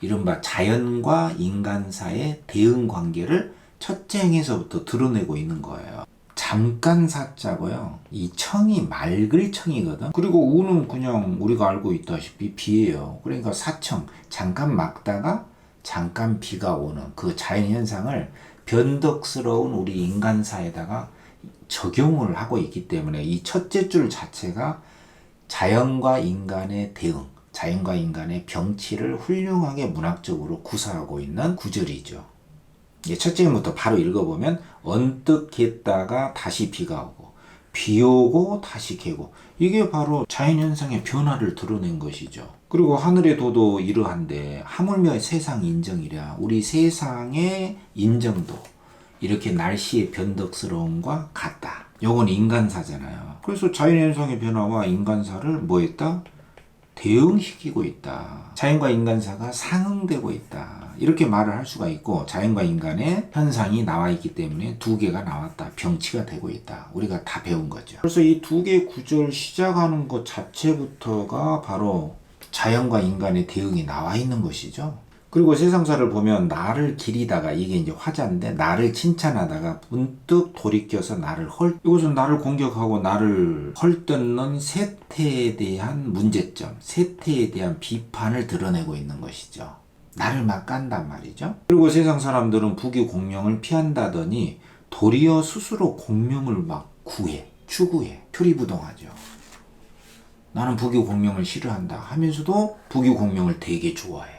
Speaker 1: 이른바 자연과 인간사의 대응 관계를 첫째 행에서부터 드러내고 있는 거예요. 잠깐 사자고요. 이 청이 맑을 청이거든. 그리고 우는 그냥 우리가 알고 있다시피 비예요. 그러니까 사청, 잠깐 막다가 잠깐 비가 오는 그 자연현상을 변덕스러운 우리 인간사에다가 적용을 하고 있기 때문에 이 첫째 줄 자체가 자연과 인간의 대응, 자연과 인간의 병치를 훌륭하게 문학적으로 구사하고 있는 구절이죠. 첫째 절부터 바로 읽어보면 언뜻 겠다가 다시 비가 오고 비 오고 다시 개고, 이게 바로 자연현상의 변화를 드러낸 것이죠. 그리고 하늘의 도도 이러한데 하물며 세상 인정이랴, 우리 세상의 인정도 이렇게 날씨의 변덕스러움과 같다. 요건 인간사잖아요. 그래서 자연현상의 변화와 인간사를 뭐 했다? 대응시키고 있다. 자연과 인간사가 상응되고 있다. 이렇게 말을 할 수가 있고, 자연과 인간의 현상이 나와 있기 때문에 두 개가 나왔다. 병치가 되고 있다. 우리가 다 배운 거죠. 그래서 이 두 개 구절 시작하는 것 자체부터가 바로 자연과 인간의 대응이 나와 있는 것이죠. 그리고 세상사를 보면 나를 기리다가, 이게 이제 화자인데 나를 칭찬하다가 문득 돌이켜서 나를 이것은 나를 공격하고 나를 헐뜯는 세태에 대한 문제점, 세태에 대한 비판을 드러내고 있는 것이죠. 나를 막 깐단 말이죠. 그리고 세상 사람들은 부귀 공명을 피한다더니 도리어 스스로 공명을 막 추구해, 표리부동하죠. 나는 부귀 공명을 싫어한다 하면서도 부귀 공명을 되게 좋아해.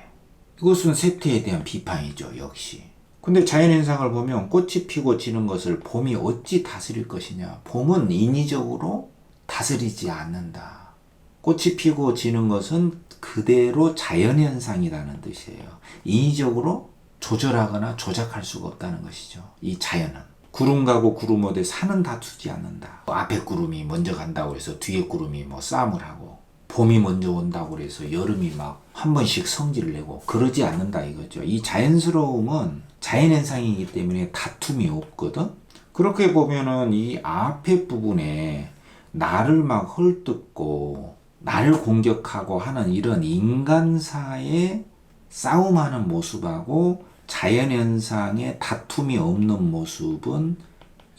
Speaker 1: 이것은 세태에 대한 비판이죠, 역시. 근데 자연현상을 보면 꽃이 피고 지는 것을 봄이 어찌 다스릴 것이냐. 봄은 인위적으로 다스리지 않는다. 꽃이 피고 지는 것은 그대로 자연현상이라는 뜻이에요. 인위적으로 조절하거나 조작할 수가 없다는 것이죠. 이 자연은. 구름 가고 구름 오되 산은 다투지 않는다. 앞에 구름이 먼저 간다고 해서 뒤에 구름이 뭐 싸움을 하고, 봄이 먼저 온다고 해서 여름이 막 한 번씩 성질을 내고 그러지 않는다 이거죠. 이 자연스러움은 자연현상이기 때문에 다툼이 없거든. 그렇게 보면은 이 앞에 부분에 나를 막 헐뜯고 나를 공격하고 하는 이런 인간사의 싸움하는 모습하고 자연현상의 다툼이 없는 모습은,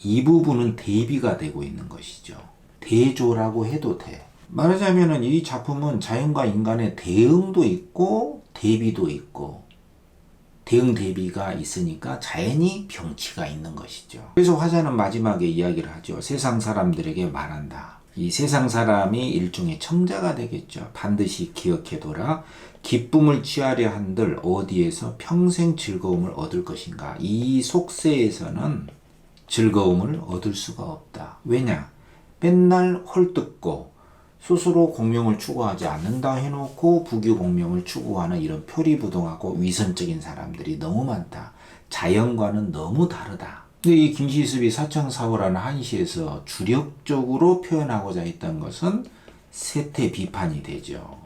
Speaker 1: 이 부분은 대비가 되고 있는 것이죠. 대조라고 해도 돼. 말하자면은 이 작품은 자연과 인간의 대응도 있고 대비도 있고, 대응 대비가 있으니까 자연이 병치가 있는 것이죠. 그래서 화자는 마지막에 이야기를 하죠. 세상 사람들에게 말한다. 이 세상 사람이 일종의 청자가 되겠죠. 반드시 기억해둬라. 기쁨을 취하려 한들 어디에서 평생 즐거움을 얻을 것인가. 이 속세에서는 즐거움을 얻을 수가 없다. 왜냐? 맨날 헐뜯고 스스로 공명을 추구하지 않는다 해놓고 부귀 공명을 추구하는 이런 표리부동하고 위선적인 사람들이 너무 많다. 자연과는 너무 다르다. 근데 이 김시습이 사청사후라는 한시에서 주력적으로 표현하고자 했던 것은 세태 비판이 되죠.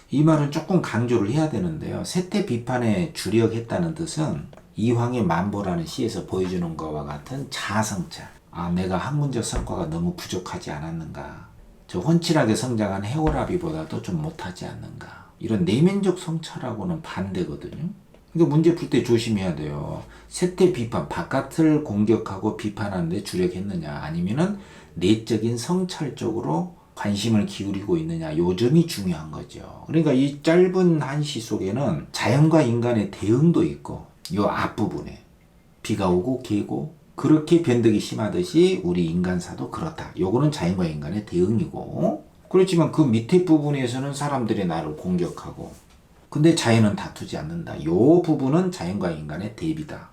Speaker 1: 이 말은 조금 강조를 해야 되는데요. 세태 비판에 주력했다는 뜻은 이황의 만보라는 시에서 보여주는 것과 같은 자아성찰. 내가 학문적 성과가 너무 부족하지 않았는가. 저 훤칠하게 성장한 해오라비보다도 좀 못하지 않는가. 이런 내면적 성찰하고는 반대거든요. 그러니까 문제 풀 때 조심해야 돼요. 세태 비판, 바깥을 공격하고 비판하는데 주력했느냐, 아니면은 내적인 성찰 쪽으로 관심을 기울이고 있느냐, 요 점이 중요한 거죠. 그러니까 이 짧은 한시 속에는 자연과 인간의 대응도 있고, 요 앞부분에 비가 오고 개고 그렇게 변덕이 심하듯이 우리 인간사도 그렇다. 요거는 자연과 인간의 대응이고, 그렇지만 그 밑에 부분에서는 사람들이 나를 공격하고, 근데 자연은 다투지 않는다. 요 부분은 자연과 인간의 대비다.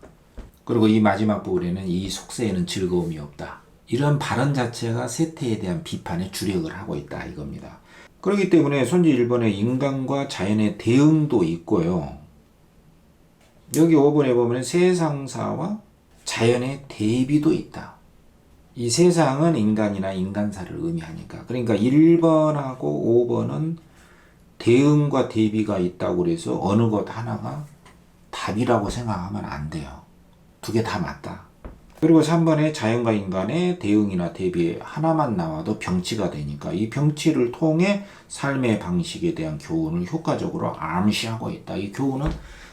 Speaker 1: 그리고 이 마지막 부분에는 이 속세에는 즐거움이 없다. 이런 발언 자체가 세태에 대한 비판에 주력을 하고 있다 이겁니다. 그렇기 때문에 선지 1번에 인간과 자연의 대응도 있고요. 여기 5번에 보면 세상사와 자연의 대비도 있다. 이 세상은 인간이나 인간사를 의미하니까. 그러니까 1번하고 5번은 대응과 대비가 있다고 그래서 어느 것 하나가 답이라고 생각하면 안 돼요. 두 개 다 맞다. 그리고 3번에 자연과 인간의 대응이나 대비 하나만 나와도 병치가 되니까 이 병치를 통해 삶의 방식에 대한 교훈을 효과적으로 암시하고 있다. 이 교훈은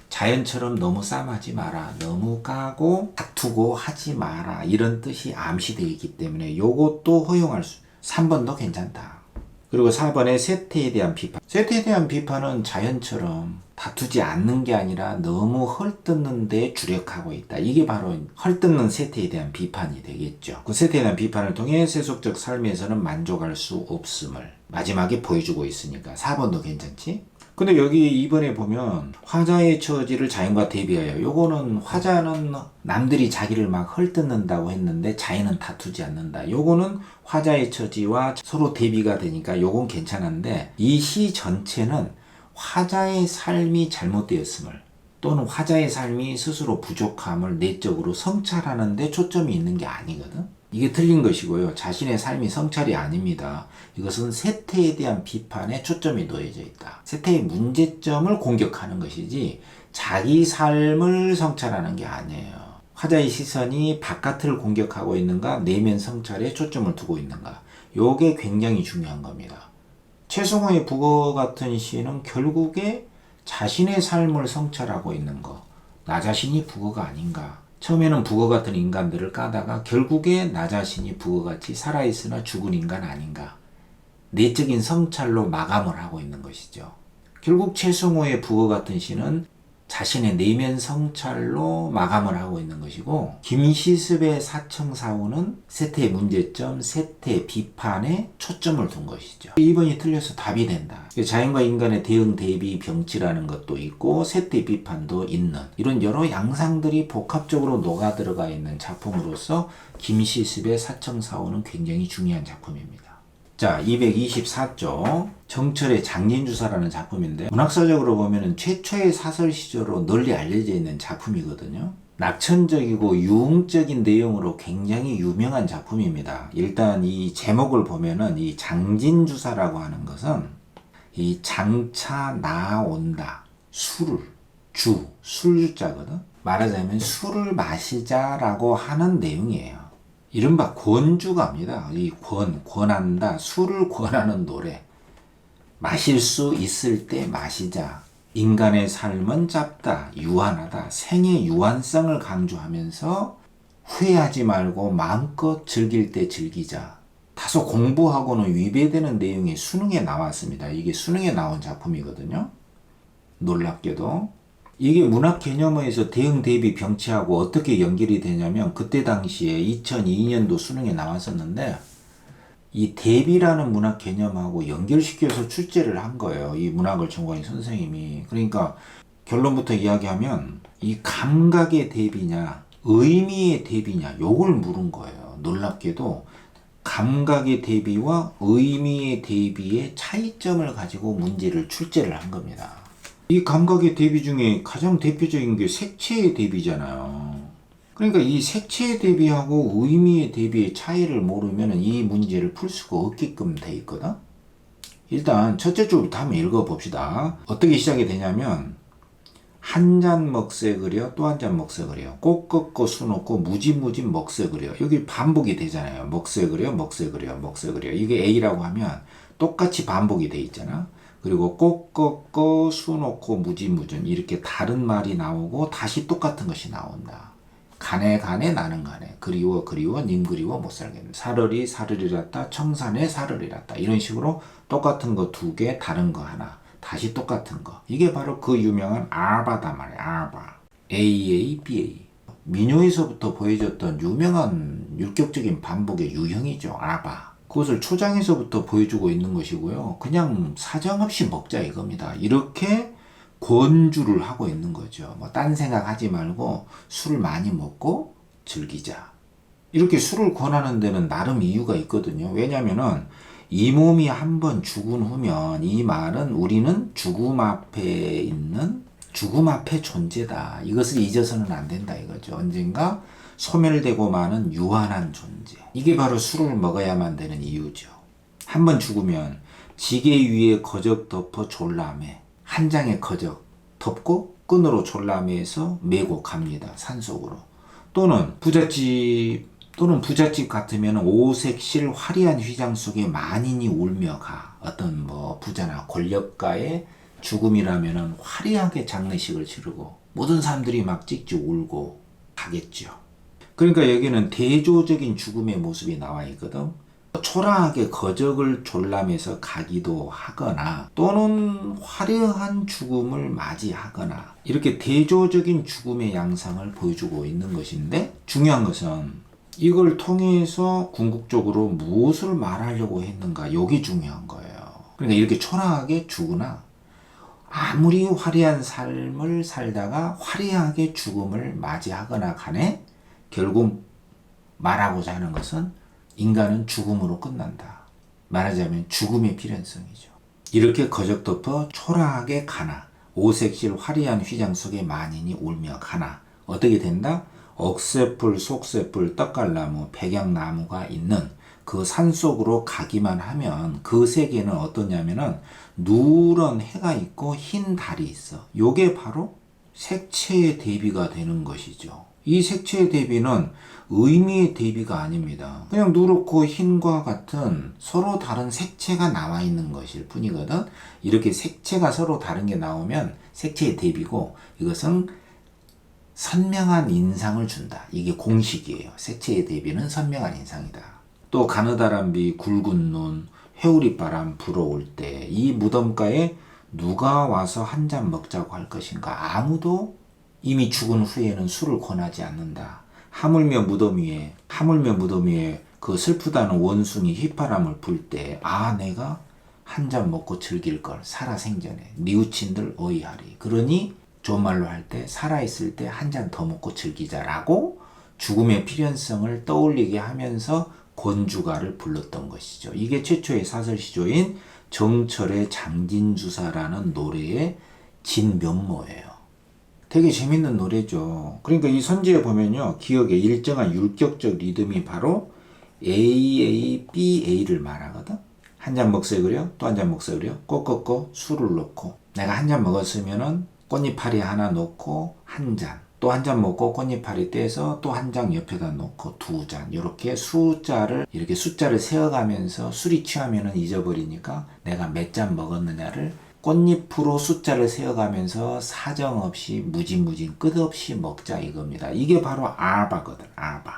Speaker 1: 자연처럼 너무 싸움하지 마라. 너무 까고 다투고 하지 마라. 이런 뜻이 암시되어 있기 때문에 요것도 허용할 수. 3번도 괜찮다. 그리고 4번에 세태에 대한 비판. 세태에 대한 비판은 자연처럼 다투지 않는 게 아니라 너무 헐뜯는 데 주력하고 있다. 이게 바로 헐뜯는 세태에 대한 비판이 되겠죠. 그 세태에 대한 비판을 통해 세속적 삶에서는 만족할 수 없음을 마지막에 보여주고 있으니까 4번도 괜찮지? 근데 여기 2번에 보면 화자의 처지를 자연과 대비하여, 요거는 화자는 남들이 자기를 막 헐뜯는다고 했는데 자연은 다투지 않는다. 요거는 화자의 처지와 서로 대비가 되니까 요건 괜찮은데, 이 시 전체는 화자의 삶이 잘못되었음을 또는 화자의 삶이 스스로 부족함을 내적으로 성찰하는 데 초점이 있는 게 아니거든. 이게 틀린 것이고요. 자신의 삶이 성찰이 아닙니다. 이것은 세태에 대한 비판에 초점이 놓여져 있다. 세태의 문제점을 공격하는 것이지 자기 삶을 성찰하는 게 아니에요. 화자의 시선이 바깥을 공격하고 있는가, 내면 성찰에 초점을 두고 있는가. 요게 굉장히 중요한 겁니다. 최승호의 북어 같은 시는 결국에 자신의 삶을 성찰하고 있는 거. 나 자신이 북어가 아닌가. 처음에는 북어 같은 인간들을 까다가 결국에 나 자신이 북어같이 살아있으나 죽은 인간 아닌가. 내적인 성찰로 마감을 하고 있는 것이죠. 결국 최승호의 북어 같은 시는 자신의 내면 성찰로 마감을 하고 있는 것이고, 김시습의 사청사후는 세태의 문제점, 세태 비판에 초점을 둔 것이죠. 2번이 틀려서 답이 된다. 자연과 인간의 대응, 대비, 병치라는 것도 있고 세태 비판도 있는 이런 여러 양상들이 복합적으로 녹아들어가 있는 작품으로서 김시습의 사청사후는 굉장히 중요한 작품입니다. 자, 224쪽 정철의 장진주사라는 작품인데, 문학사적으로 보면 최초의 사설 시조로 널리 알려져 있는 작품이거든요. 낙천적이고 유흥적인 내용으로 굉장히 유명한 작품입니다. 일단 이 제목을 보면은 이 장진주사라고 하는 것은 이 장차 나온다, 술을, 술주자거든. 말하자면 술을 마시자라고 하는 내용이에요. 이른바 권주가입니다. 이 권한다, 술을 권하는 노래. 마실 수 있을 때 마시자. 인간의 삶은 짧다, 유한하다. 생의 유한성을 강조하면서 후회하지 말고 마음껏 즐길 때 즐기자. 다소 공부하고는 위배되는 내용이 수능에 나왔습니다. 이게 수능에 나온 작품이거든요. 놀랍게도. 이게 문학 개념에서 대응, 대비, 병치하고 어떻게 연결이 되냐면, 그때 당시에 2002년도 수능에 나왔었는데 이 대비라는 문학 개념하고 연결시켜서 출제를 한 거예요. 이 문학을 전공한 선생님이. 그러니까 결론부터 이야기하면 이 감각의 대비냐 의미의 대비냐 요걸 물은 거예요. 놀랍게도 감각의 대비와 의미의 대비의 차이점을 가지고 문제를 출제를 한 겁니다. 이 감각의 대비 중에 가장 대표적인 게 색채의 대비잖아요. 그러니까 이 색채의 대비하고 의미의 대비의 차이를 모르면 이 문제를 풀 수가 없게끔 돼 있거든. 일단 첫째 줄부터 한번 읽어봅시다. 어떻게 시작이 되냐면 한 잔 먹새 그려 또 한 잔 먹새 그려 꽃 꺾고 수 놓고 무지무지 먹새 그려. 여기 반복이 되잖아요. 먹새 그려 먹새 그려 먹새 그려. 이게 A라고 하면 똑같이 반복이 돼 있잖아. 그리고 꽃 꺾고 수 놓고 무지무진 이렇게 다른 말이 나오고 다시 똑같은 것이 나온다. 가네 가네 나는 가네 그리워 그리워 님 그리워 못 살겠네 사르리 사르리랐다 청산에 사르리랐다 이런 식으로 똑같은 거 두 개 다른 거 하나 다시 똑같은 거 이게 바로 그 유명한 아바다 말이야. 아바 AA BA 민요에서부터 보여줬던 유명한 율격적인 반복의 유형이죠. 아바 그것을 초장에서부터 보여주고 있는 것이고요. 그냥 사정없이 먹자 이겁니다. 이렇게 권주를 하고 있는 거죠. 뭐 딴 생각하지 말고 술을 많이 먹고 즐기자. 이렇게 술을 권하는 데는 나름 이유가 있거든요. 왜냐면은 이 몸이 한번 죽은 후면 이 말은 우리는 죽음 앞에 있는 죽음 앞의 존재다. 이것을 잊어서는 안 된다 이거죠. 언젠가 소멸되고 마는 유한한 존재. 이게 바로 술을 먹어야만 되는 이유죠. 한번 죽으면 지게 위에 거적 덮어 졸라매 한 장의 거적 덮고 끈으로 졸라매에서 메고 갑니다. 산속으로. 또는 부잣집 같으면 오색실 화려한 휘장 속에 만인이 울며 가. 어떤 뭐 부자나 권력가의 죽음이라면 화려하게 장례식을 치르고 모든 사람들이 막 찍찍 울고 가겠죠. 그러니까 여기는 대조적인 죽음의 모습이 나와 있거든. 초라하게 거적을 졸라매서 가기도 하거나 또는 화려한 죽음을 맞이하거나 이렇게 대조적인 죽음의 양상을 보여주고 있는 것인데 중요한 것은 이걸 통해서 궁극적으로 무엇을 말하려고 했는가 이게 중요한 거예요. 그러니까 이렇게 초라하게 죽으나 아무리 화려한 삶을 살다가 화려하게 죽음을 맞이하거나 간에 결국 말하고자 하는 것은 인간은 죽음으로 끝난다. 말하자면 죽음의 필연성이죠. 이렇게 거적 덮어 초라하게 가나 오색실 화려한 휘장 속에 만인이 울며 가나 어떻게 된다? 억새풀, 속새풀, 떡갈나무, 백약나무가 있는 그 산속으로 가기만 하면 그 세계는 어떠냐면은 누런 해가 있고 흰 달이 있어. 요게 바로 색채의 대비가 되는 것이죠. 이 색채의 대비는 의미의 대비가 아닙니다. 그냥 누렇고 흰과 같은 서로 다른 색채가 나와 있는 것일 뿐이거든. 이렇게 색채가 서로 다른 게 나오면 색채의 대비고 이것은 선명한 인상을 준다. 이게 공식이에요. 색채의 대비는 선명한 인상이다. 또 가느다란 비, 굵은 눈, 회오리바람 불어올 때 이 무덤가에 누가 와서 한 잔 먹자고 할 것인가? 아무도 이미 죽은 후에는 술을 권하지 않는다. 하물며 무덤 위에 그 슬프다는 원숭이 휘파람을 불 때 내가 한 잔 먹고 즐길 걸 살아생전에 뉘우친들 어이하리. 그러니 좋은 말로 할 때 살아있을 때 한 잔 더 먹고 즐기자라고 죽음의 필연성을 떠올리게 하면서 권주가를 불렀던 것이죠. 이게 최초의 사설시조인 정철의 장진주사라는 노래의 진면모예요. 되게 재밌는 노래죠. 그러니까 이 선지에 보면요. 기억의 일정한 율격적 리듬이 바로 AABA를 말하거든. 한 잔 먹새 그려 또 한 잔 먹새 그려 꽃 꺾고 술을 넣고 내가 한 잔 먹었으면은 꽃잎파리 하나 넣고 한 잔 또 한 잔 먹고 꽃잎파리 떼서 또 한 장 옆에다 놓고 두 잔 이렇게 숫자를 세어가면서 술이 취하면은 잊어버리니까 내가 몇 잔 먹었느냐를 꽃잎으로 숫자를 세어가면서 사정없이 무진무진 끝없이 먹자 이겁니다. 이게 바로 아바거든. 아바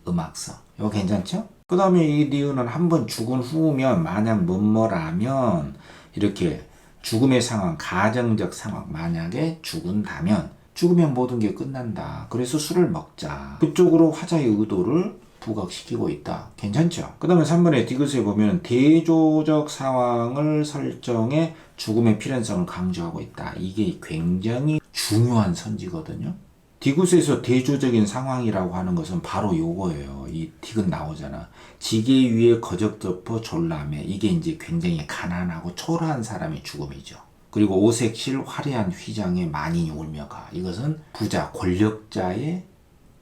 Speaker 1: 음악성. 이거 괜찮죠? 그 다음에 이 리은은 한번 죽은 후면 만약 뭐뭐라면 이렇게 죽음의 상황, 가정적 상황 만약에 죽은다면 죽으면 모든 게 끝난다. 그래서 술을 먹자. 그쪽으로 화자의 의도를 부각시키고 있다. 괜찮죠? 그 다음에 3번의 디귿에 보면 대조적 상황을 설정해 죽음의 필연성을 강조하고 있다. 이게 굉장히 중요한 선지거든요. 디귿에서 대조적인 상황이라고 하는 것은 바로 요거예요. 이 디귿 나오잖아. 지게 위에 거적 덮어 졸라매. 이게 이제 굉장히 가난하고 초라한 사람의 죽음이죠. 그리고 오색실 화려한 휘장에 만인이 울며 가. 이것은 부자, 권력자의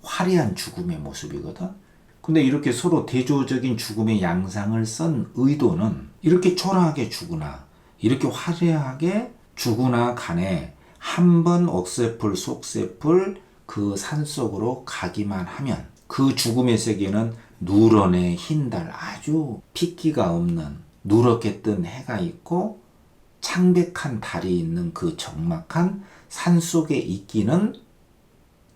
Speaker 1: 화려한 죽음의 모습이거든. 근데 이렇게 서로 대조적인 죽음의 양상을 쓴 의도는 이렇게 초라하게 죽으나 이렇게 화려하게 죽으나 간에 한 번 억새풀 속새풀 그 산속으로 가기만 하면 그 죽음의 세계는 누런의 흰 달, 아주 핏기가 없는 누렇게 뜬 해가 있고 창백한 달이 있는 그 적막한 산속에 있기는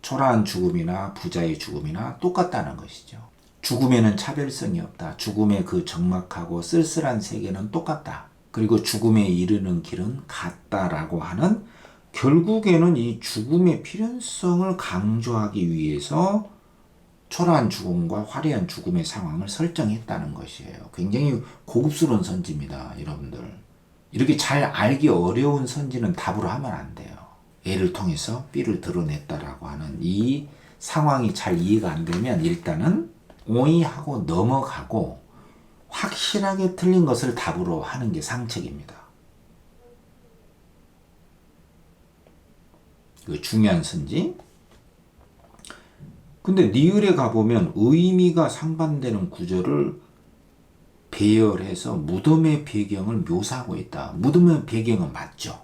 Speaker 1: 초라한 죽음이나 부자의 죽음이나 똑같다는 것이죠. 죽음에는 차별성이 없다. 죽음의 그 적막하고 쓸쓸한 세계는 똑같다. 그리고 죽음에 이르는 길은 같다라고 하는, 결국에는 이 죽음의 필연성을 강조하기 위해서 초라한 죽음과 화려한 죽음의 상황을 설정했다는 것이에요. 굉장히 고급스러운 선지입니다, 여러분들. 이렇게 잘 알기 어려운 선지는 답으로 하면 안 돼요. A를 통해서 B를 드러냈다라고 하는 이 상황이 잘 이해가 안 되면 일단은 오이 하고 넘어가고 확실하게 틀린 것을 답으로 하는 게 상책입니다. 그 중요한 선지. 근데 니을에 가보면 의미가 상반되는 구절을 배열해서 무덤의 배경을 묘사하고 있다. 무덤의 배경은 맞죠.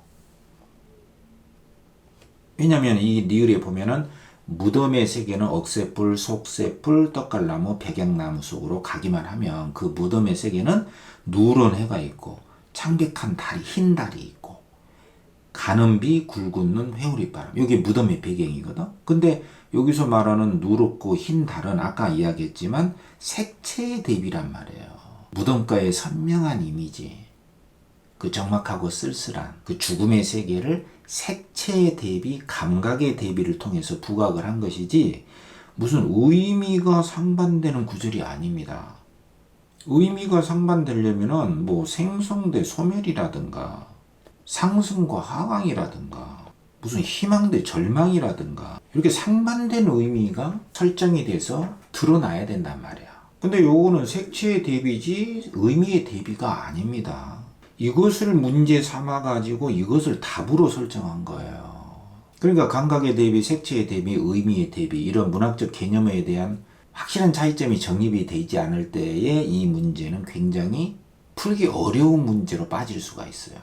Speaker 1: 왜냐면 이 니을에 보면은 무덤의 세계는 억새뿔, 속새뿔, 떡갈나무, 백약나무 속으로 가기만 하면 그 무덤의 세계는 누런 해가 있고 창백한 달이, 흰 달이 있고 가는 비 굵은 회오리바람. 이게 무덤의 배경이거든. 근데 여기서 말하는 누렇고 흰 달은 아까 이야기했지만 색채의 대비란 말이에요. 무덤가의 선명한 이미지, 그 적막하고 쓸쓸한 그 죽음의 세계를 색채의 대비, 감각의 대비를 통해서 부각을 한 것이지 무슨 의미가 상반되는 구절이 아닙니다. 의미가 상반되려면은 뭐 생성대 소멸이라든가 상승과 하강이라든가 무슨 희망 대 절망이라든가 이렇게 상반된 의미가 설정이 돼서 드러나야 된단 말이야. 근데 요거는 색채의 대비지 의미의 대비가 아닙니다. 이것을 문제 삼아 가지고 이것을 답으로 설정한 거예요. 그러니까 감각의 대비, 색채의 대비, 의미의 대비, 이런 문학적 개념에 대한 확실한 차이점이 정립이 되지 않을 때에 이 문제는 굉장히 풀기 어려운 문제로 빠질 수가 있어요.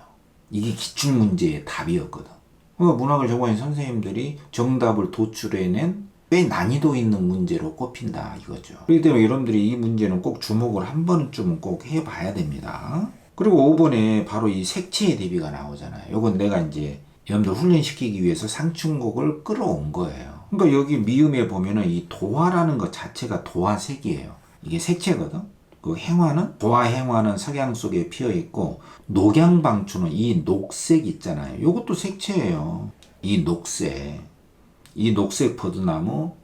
Speaker 1: 이게 기출문제의 답이었거든. 그러니까 문학을 전공한 선생님들이 정답을 도출해낸 꽤 난이도 있는 문제로 꼽힌다 이거죠. 그렇기 때문에 여러분들이 이 문제는 꼭 주목을 한 번쯤은 꼭 해봐야 됩니다. 그리고 5번에 바로 이 색채의 대비가 나오잖아요. 이건 내가 이제 여러분들 훈련시키기 위해서 상충곡을 끌어온 거예요. 그러니까 여기 미음에 보면은 이 도화라는 것 자체가 도화색이에요. 이게 색채거든. 그 행화는, 도화 행화는 석양 속에 피어 있고 녹양방추는 이 녹색 있잖아요. 이것도 색채예요. 이 녹색. 이 녹색 버드나무,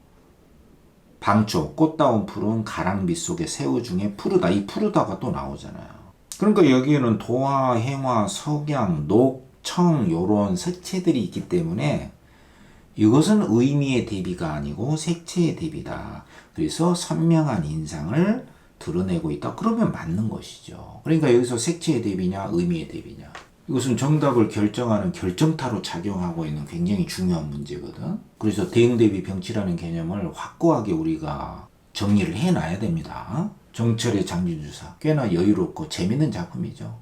Speaker 1: 방초, 꽃다운 푸른 가랑빛 속의 새우 중에 푸르다. 이 푸르다가 또 나오잖아요. 그러니까 여기에는 도화, 행화, 석양, 녹, 청 요런 색채들이 있기 때문에 이것은 의미의 대비가 아니고 색채의 대비다. 그래서 선명한 인상을 드러내고 있다. 그러면 맞는 것이죠. 그러니까 여기서 색채의 대비냐 의미의 대비냐, 이것은 정답을 결정하는 결정타로 작용하고 있는 굉장히 중요한 문제거든. 그래서 대응 대비 병치라는 개념을 확고하게 우리가 정리를 해놔야 됩니다. 정철의 장진주사, 꽤나 여유롭고 재밌는 작품이죠.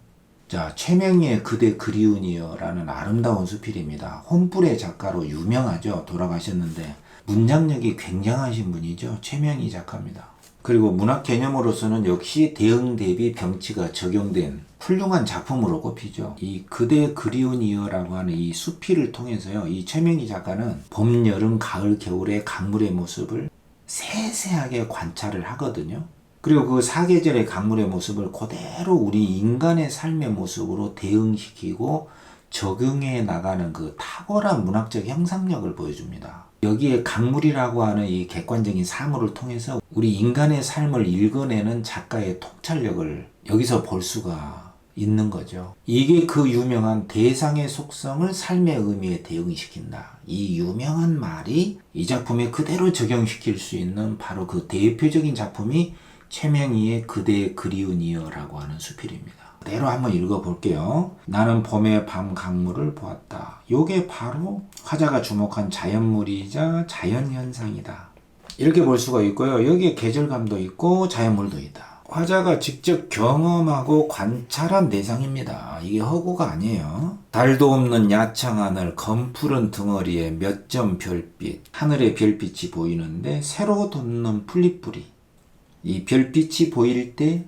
Speaker 1: 자, 최명희의 그대 그리운이여 라는 아름다운 수필입니다. 혼불의 작가로 유명하죠. 돌아가셨는데 문장력이 굉장하신 분이죠. 최명희 작가입니다. 그리고 문학 개념으로서는 역시 대응 대비 병치가 적용된 훌륭한 작품으로 꼽히죠. 이 그대 그리운이여라고 하는 이 수필을 통해서요, 이 최명희 작가는 봄, 여름, 가을, 겨울의 강물의 모습을 세세하게 관찰을 하거든요. 그리고 그 사계절의 강물의 모습을 그대로 우리 인간의 삶의 모습으로 대응시키고 적용해 나가는 그 탁월한 문학적 형상력을 보여줍니다. 여기에 강물이라고 하는 이 객관적인 사물을 통해서 우리 인간의 삶을 읽어내는 작가의 통찰력을 여기서 볼 수가 있는 거죠. 이게 그 유명한 대상의 속성을 삶의 의미에 대응시킨다. 이 유명한 말이 이 작품에 그대로 적용시킬 수 있는 바로 그 대표적인 작품이 최명희의 그대 그리운이여 라고 하는 수필입니다. 그대로 한번 읽어볼게요. 나는 봄의 밤 강물을 보았다. 요게 바로 화자가 주목한 자연물이자 자연현상이다. 이렇게 볼 수가 있고요. 여기에 계절감도 있고 자연물도 있다. 화자가 직접 경험하고 관찰한 대상입니다. 이게 허구가 아니에요. 달도 없는 야창 하늘, 검푸른 덩어리에 몇 점 별빛, 하늘에 별빛이 보이는데 새로 돋는 풀잎뿌리. 이 별빛이 보일 때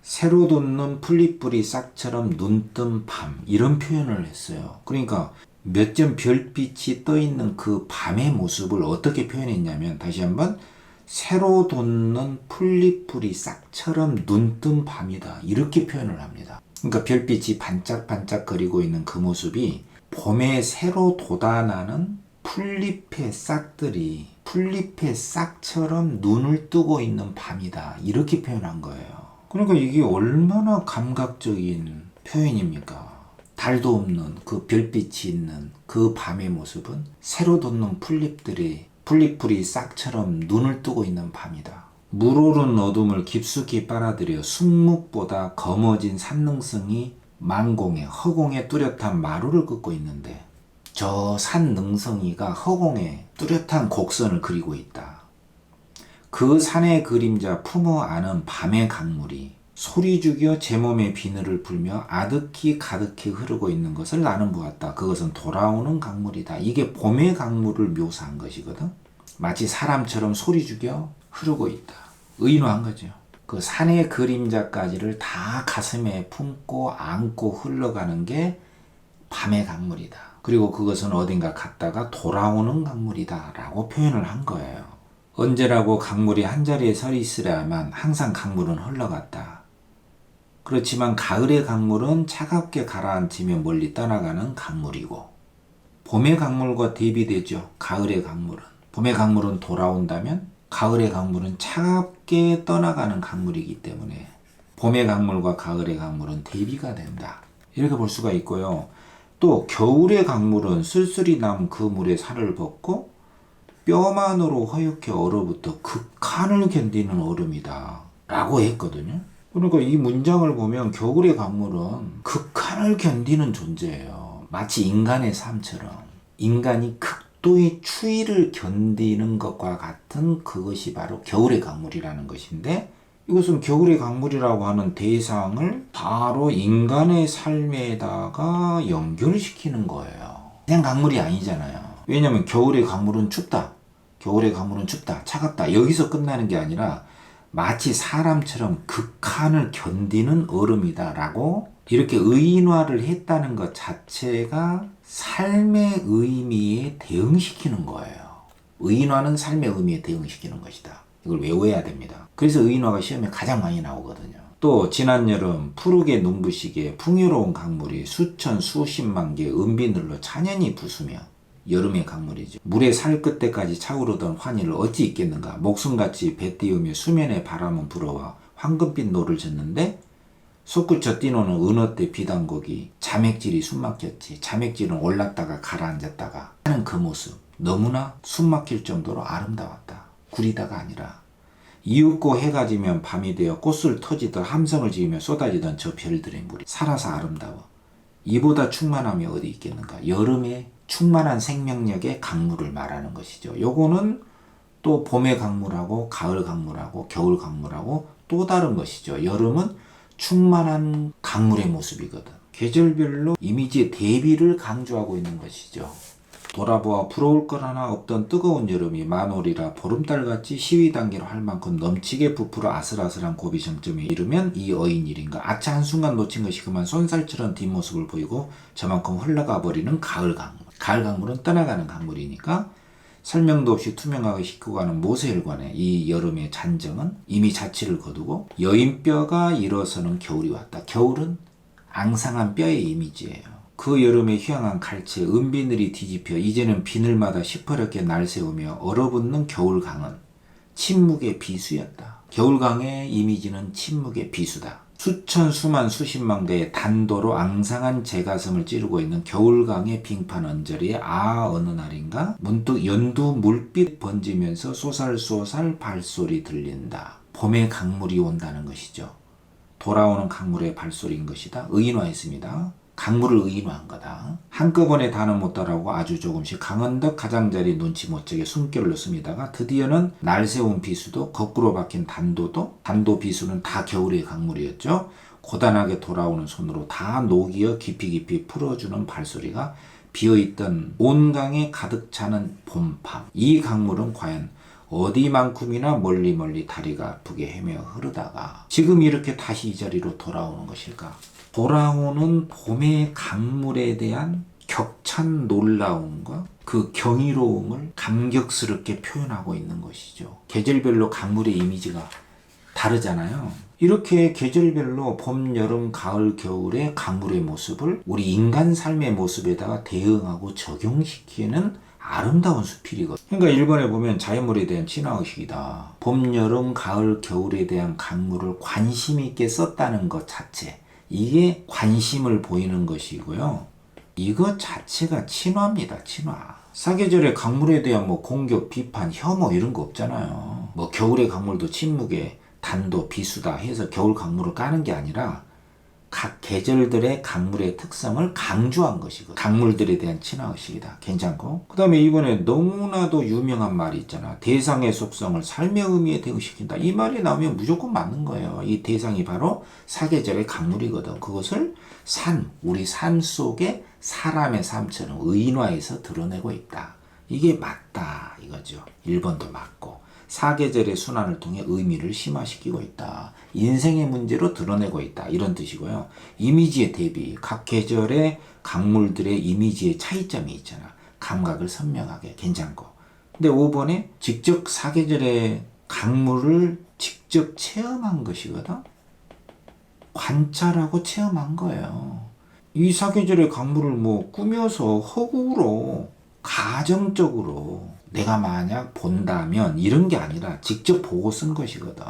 Speaker 1: 새로 돋는 풀잎뿌리 싹처럼 눈뜬 밤, 이런 표현을 했어요. 그러니까 몇 점 별빛이 떠 있는 그 밤의 모습을 어떻게 표현했냐면, 다시 한번, 새로 돋는 풀잎뿌리 싹처럼 눈뜬 밤이다, 이렇게 표현을 합니다. 그러니까 별빛이 반짝반짝거리고 있는 그 모습이 봄에 새로 돋아나는 풀잎의 싹들이 풀잎의 싹처럼 눈을 뜨고 있는 밤이다, 이렇게 표현한 거예요. 그러니까 이게 얼마나 감각적인 표현입니까? 달도 없는 그 별빛이 있는 그 밤의 모습은 새로 돋는 풀잎들이 싹처럼 눈을 뜨고 있는 밤이다. 물오른 어둠을 깊숙이 빨아들여 숭묵보다 검어진 산능성이 만공에 허공에 뚜렷한 마루를 긋고 있는데, 저 산능성이가 허공에 뚜렷한 곡선을 그리고 있다. 그 산의 그림자 품어 안은 밤의 강물이 소리 죽여 제 몸에 비늘을 불며 아득히 가득히 흐르고 있는 것을 나는 보았다. 그것은 돌아오는 강물이다. 이게 봄의 강물을 묘사한 것이거든. 마치 사람처럼 소리 죽여 흐르고 있다. 의노한 거죠. 그 산의 그림자까지를 다 가슴에 품고 안고 흘러가는 게 밤의 강물이다. 그리고 그것은 어딘가 갔다가 돌아오는 강물이다 라고 표현을 한 거예요. 언제라고 강물이 한자리에 서 있으려면 항상 강물은 흘러갔다. 그렇지만 가을의 강물은 차갑게 가라앉히며 멀리 떠나가는 강물이고, 봄의 강물과 대비되죠. 가을의 강물은. 봄의 강물은 돌아온다면 가을의 강물은 차갑게 떠나가는 강물이기 때문에 봄의 강물과 가을의 강물은 대비가 된다. 이렇게 볼 수가 있고요. 또 겨울의 강물은 쓸쓸히 남은 그 물에 살을 벗고 뼈만으로 허옇게 얼어붙어 극한을 견디는 얼음이다 라고 했거든요. 그러니까 이 문장을 보면 겨울의 강물은 극한을 견디는 존재예요. 마치 인간의 삶처럼 인간이 극도의 추위를 견디는 것과 같은 그것이 바로 겨울의 강물이라는 것인데, 이것은 겨울의 강물이라고 하는 대상을 바로 인간의 삶에다가 연결시키는 거예요. 그냥 강물이 아니잖아요. 왜냐하면 겨울의 강물은 춥다. 겨울의 강물은 춥다. 차갑다. 여기서 끝나는 게 아니라 마치 사람처럼 극한을 견디는 얼음이다 라고 이렇게 의인화를 했다는 것 자체가 삶의 의미에 대응시키는 거예요. 의인화는 삶의 의미에 대응시키는 것이다. 이걸 외워야 됩니다. 그래서 의인화가 시험에 가장 많이 나오거든요. 또 지난 여름 푸르게 눈부시게 풍요로운 강물이 수천 수십만 개 은비늘로 찬연히 부수며, 여름의 강물이죠. 물에 살 끝에까지 차오르던 환희를 어찌 있겠는가. 목숨같이 배 띄우며 수면의 바람은 불어와 황금빛 노를 젓는데, 솟구쳐 뛰노는 은어대 비단고기, 자맥질이 숨막혔지. 자맥질은 올랐다가 가라앉았다가 하는 그 모습, 너무나 숨막힐 정도로 아름다웠다. 구리다가 아니라 이윽고 해가 지면 밤이 되어 꽃을 터지듯 함성을 지으며 쏟아지던 저 별들의 물이 살아서 아름다워. 이보다 충만함이 어디 있겠는가. 여름에 충만한 생명력의 강물을 말하는 것이죠. 요거는 또 봄의 강물하고 가을 강물하고 겨울 강물하고 또 다른 것이죠. 여름은 충만한 강물의 모습이거든. 계절별로 이미지의 대비를 강조하고 있는 것이죠. 돌아보아 부러울 것 하나 없던 뜨거운 여름이 만월이라 보름달같이 시위 단계로 할 만큼 넘치게 부풀어 아슬아슬한 고비 정점에 이르면 이 어인일인가. 아차 한순간 놓친 것이 그만 쏜살처럼 뒷모습을 보이고 저만큼 흘러가 버리는 가을 강물. 가을 강물은 떠나가는 강물이니까 설명도 없이 투명하게 싣고 가는 모세혈관의 이 여름의 잔정은 이미 자취를 거두고 여인뼈가 일어서는 겨울이 왔다. 겨울은 앙상한 뼈의 이미지예요. 그 여름에 휴양한 갈채 은비늘이 뒤집혀 이제는 비늘마다 시퍼렇게 날새우며 얼어붙는 겨울강은 침묵의 비수였다. 겨울강의 이미지는 침묵의 비수다. 수천 수만 수십만 개의 단도로 앙상한 제 가슴을 찌르고 있는 겨울강의 빙판 언저리에 어느 날인가 문득 연두 물빛 번지면서 쏘살쏘살 발소리 들린다. 봄의 강물이 온다는 것이죠. 돌아오는 강물의 발소리인 것이다. 의인화했습니다. 강물을 의인화한 거다. 한꺼번에 다는 못 따라오고 아주 조금씩 강원도 가장자리 눈치 못 채게 숨결로 씁니다가 드디어는 날새운 비수도 거꾸로 박힌 단도 비수는 다 겨울의 강물이었죠. 고단하게 돌아오는 손으로 다 녹이어 깊이 풀어주는 발소리가 비어있던 온강에 가득 차는 봄밤. 이 강물은 과연 어디만큼이나 멀리 다리가 아프게 헤매 흐르다가 지금 이렇게 다시 이 자리로 돌아오는 것일까? 돌아오는 봄의 강물에 대한 격찬 놀라움과 그 경이로움을 감격스럽게 표현하고 있는 것이죠. 계절별로 강물의 이미지가 다르잖아요. 이렇게 계절별로 봄, 여름, 가을, 겨울의 강물의 모습을 우리 인간 삶의 모습에다가 대응하고 적용시키는 아름다운 수필이거든요. 그러니까 일본에 보면 자연물에 대한 친화의식이다. 봄, 여름, 가을, 겨울에 대한 강물을 관심 있게 썼다는 것 자체, 이게 관심을 보이는 것이고요. 이것 자체가 친화입니다. 친화. 사계절의 강물에 대한 공격, 비판, 혐오 이런 거 없잖아요. 겨울의 강물도 침묵에 단도, 비수다 해서 겨울 강물을 까는 게 아니라 각 계절들의 강물의 특성을 강조한 것이거든요. 강물들에 대한 친화의식이다. 괜찮고. 그 다음에 이번에 너무나도 유명한 말이 있잖아. 대상의 속성을 삶의 의미에 대응시킨다. 이 말이 나오면 무조건 맞는 거예요. 이 대상이 바로 사계절의 강물이거든. 그것을 우리 삶 속에 사람의 삶처럼 의인화해서 드러내고 있다. 이게 맞다 이거죠. 1번도 맞고. 사계절의 순환을 통해 의미를 심화시키고 있다. 인생의 문제로 드러내고 있다. 이런 뜻이고요. 이미지의 대비, 각 계절의 강물들의 이미지의 차이점이 있잖아. 감각을 선명하게, 괜찮고. 근데 5번에 직접 사계절의 강물을 직접 체험한 것이거든. 관찰하고 체험한 거예요. 이 사계절의 강물을 꾸며서 허구로 가정적으로 내가 만약 본다면 이런 게 아니라 직접 보고 쓴 것이거든.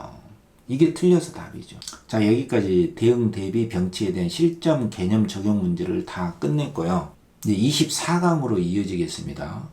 Speaker 1: 이게 틀려서 답이죠. 자, 여기까지 대응, 대비, 병치에 대한 실점 개념 적용 문제를 다 끝냈고요. 이제 24강으로 이어지겠습니다.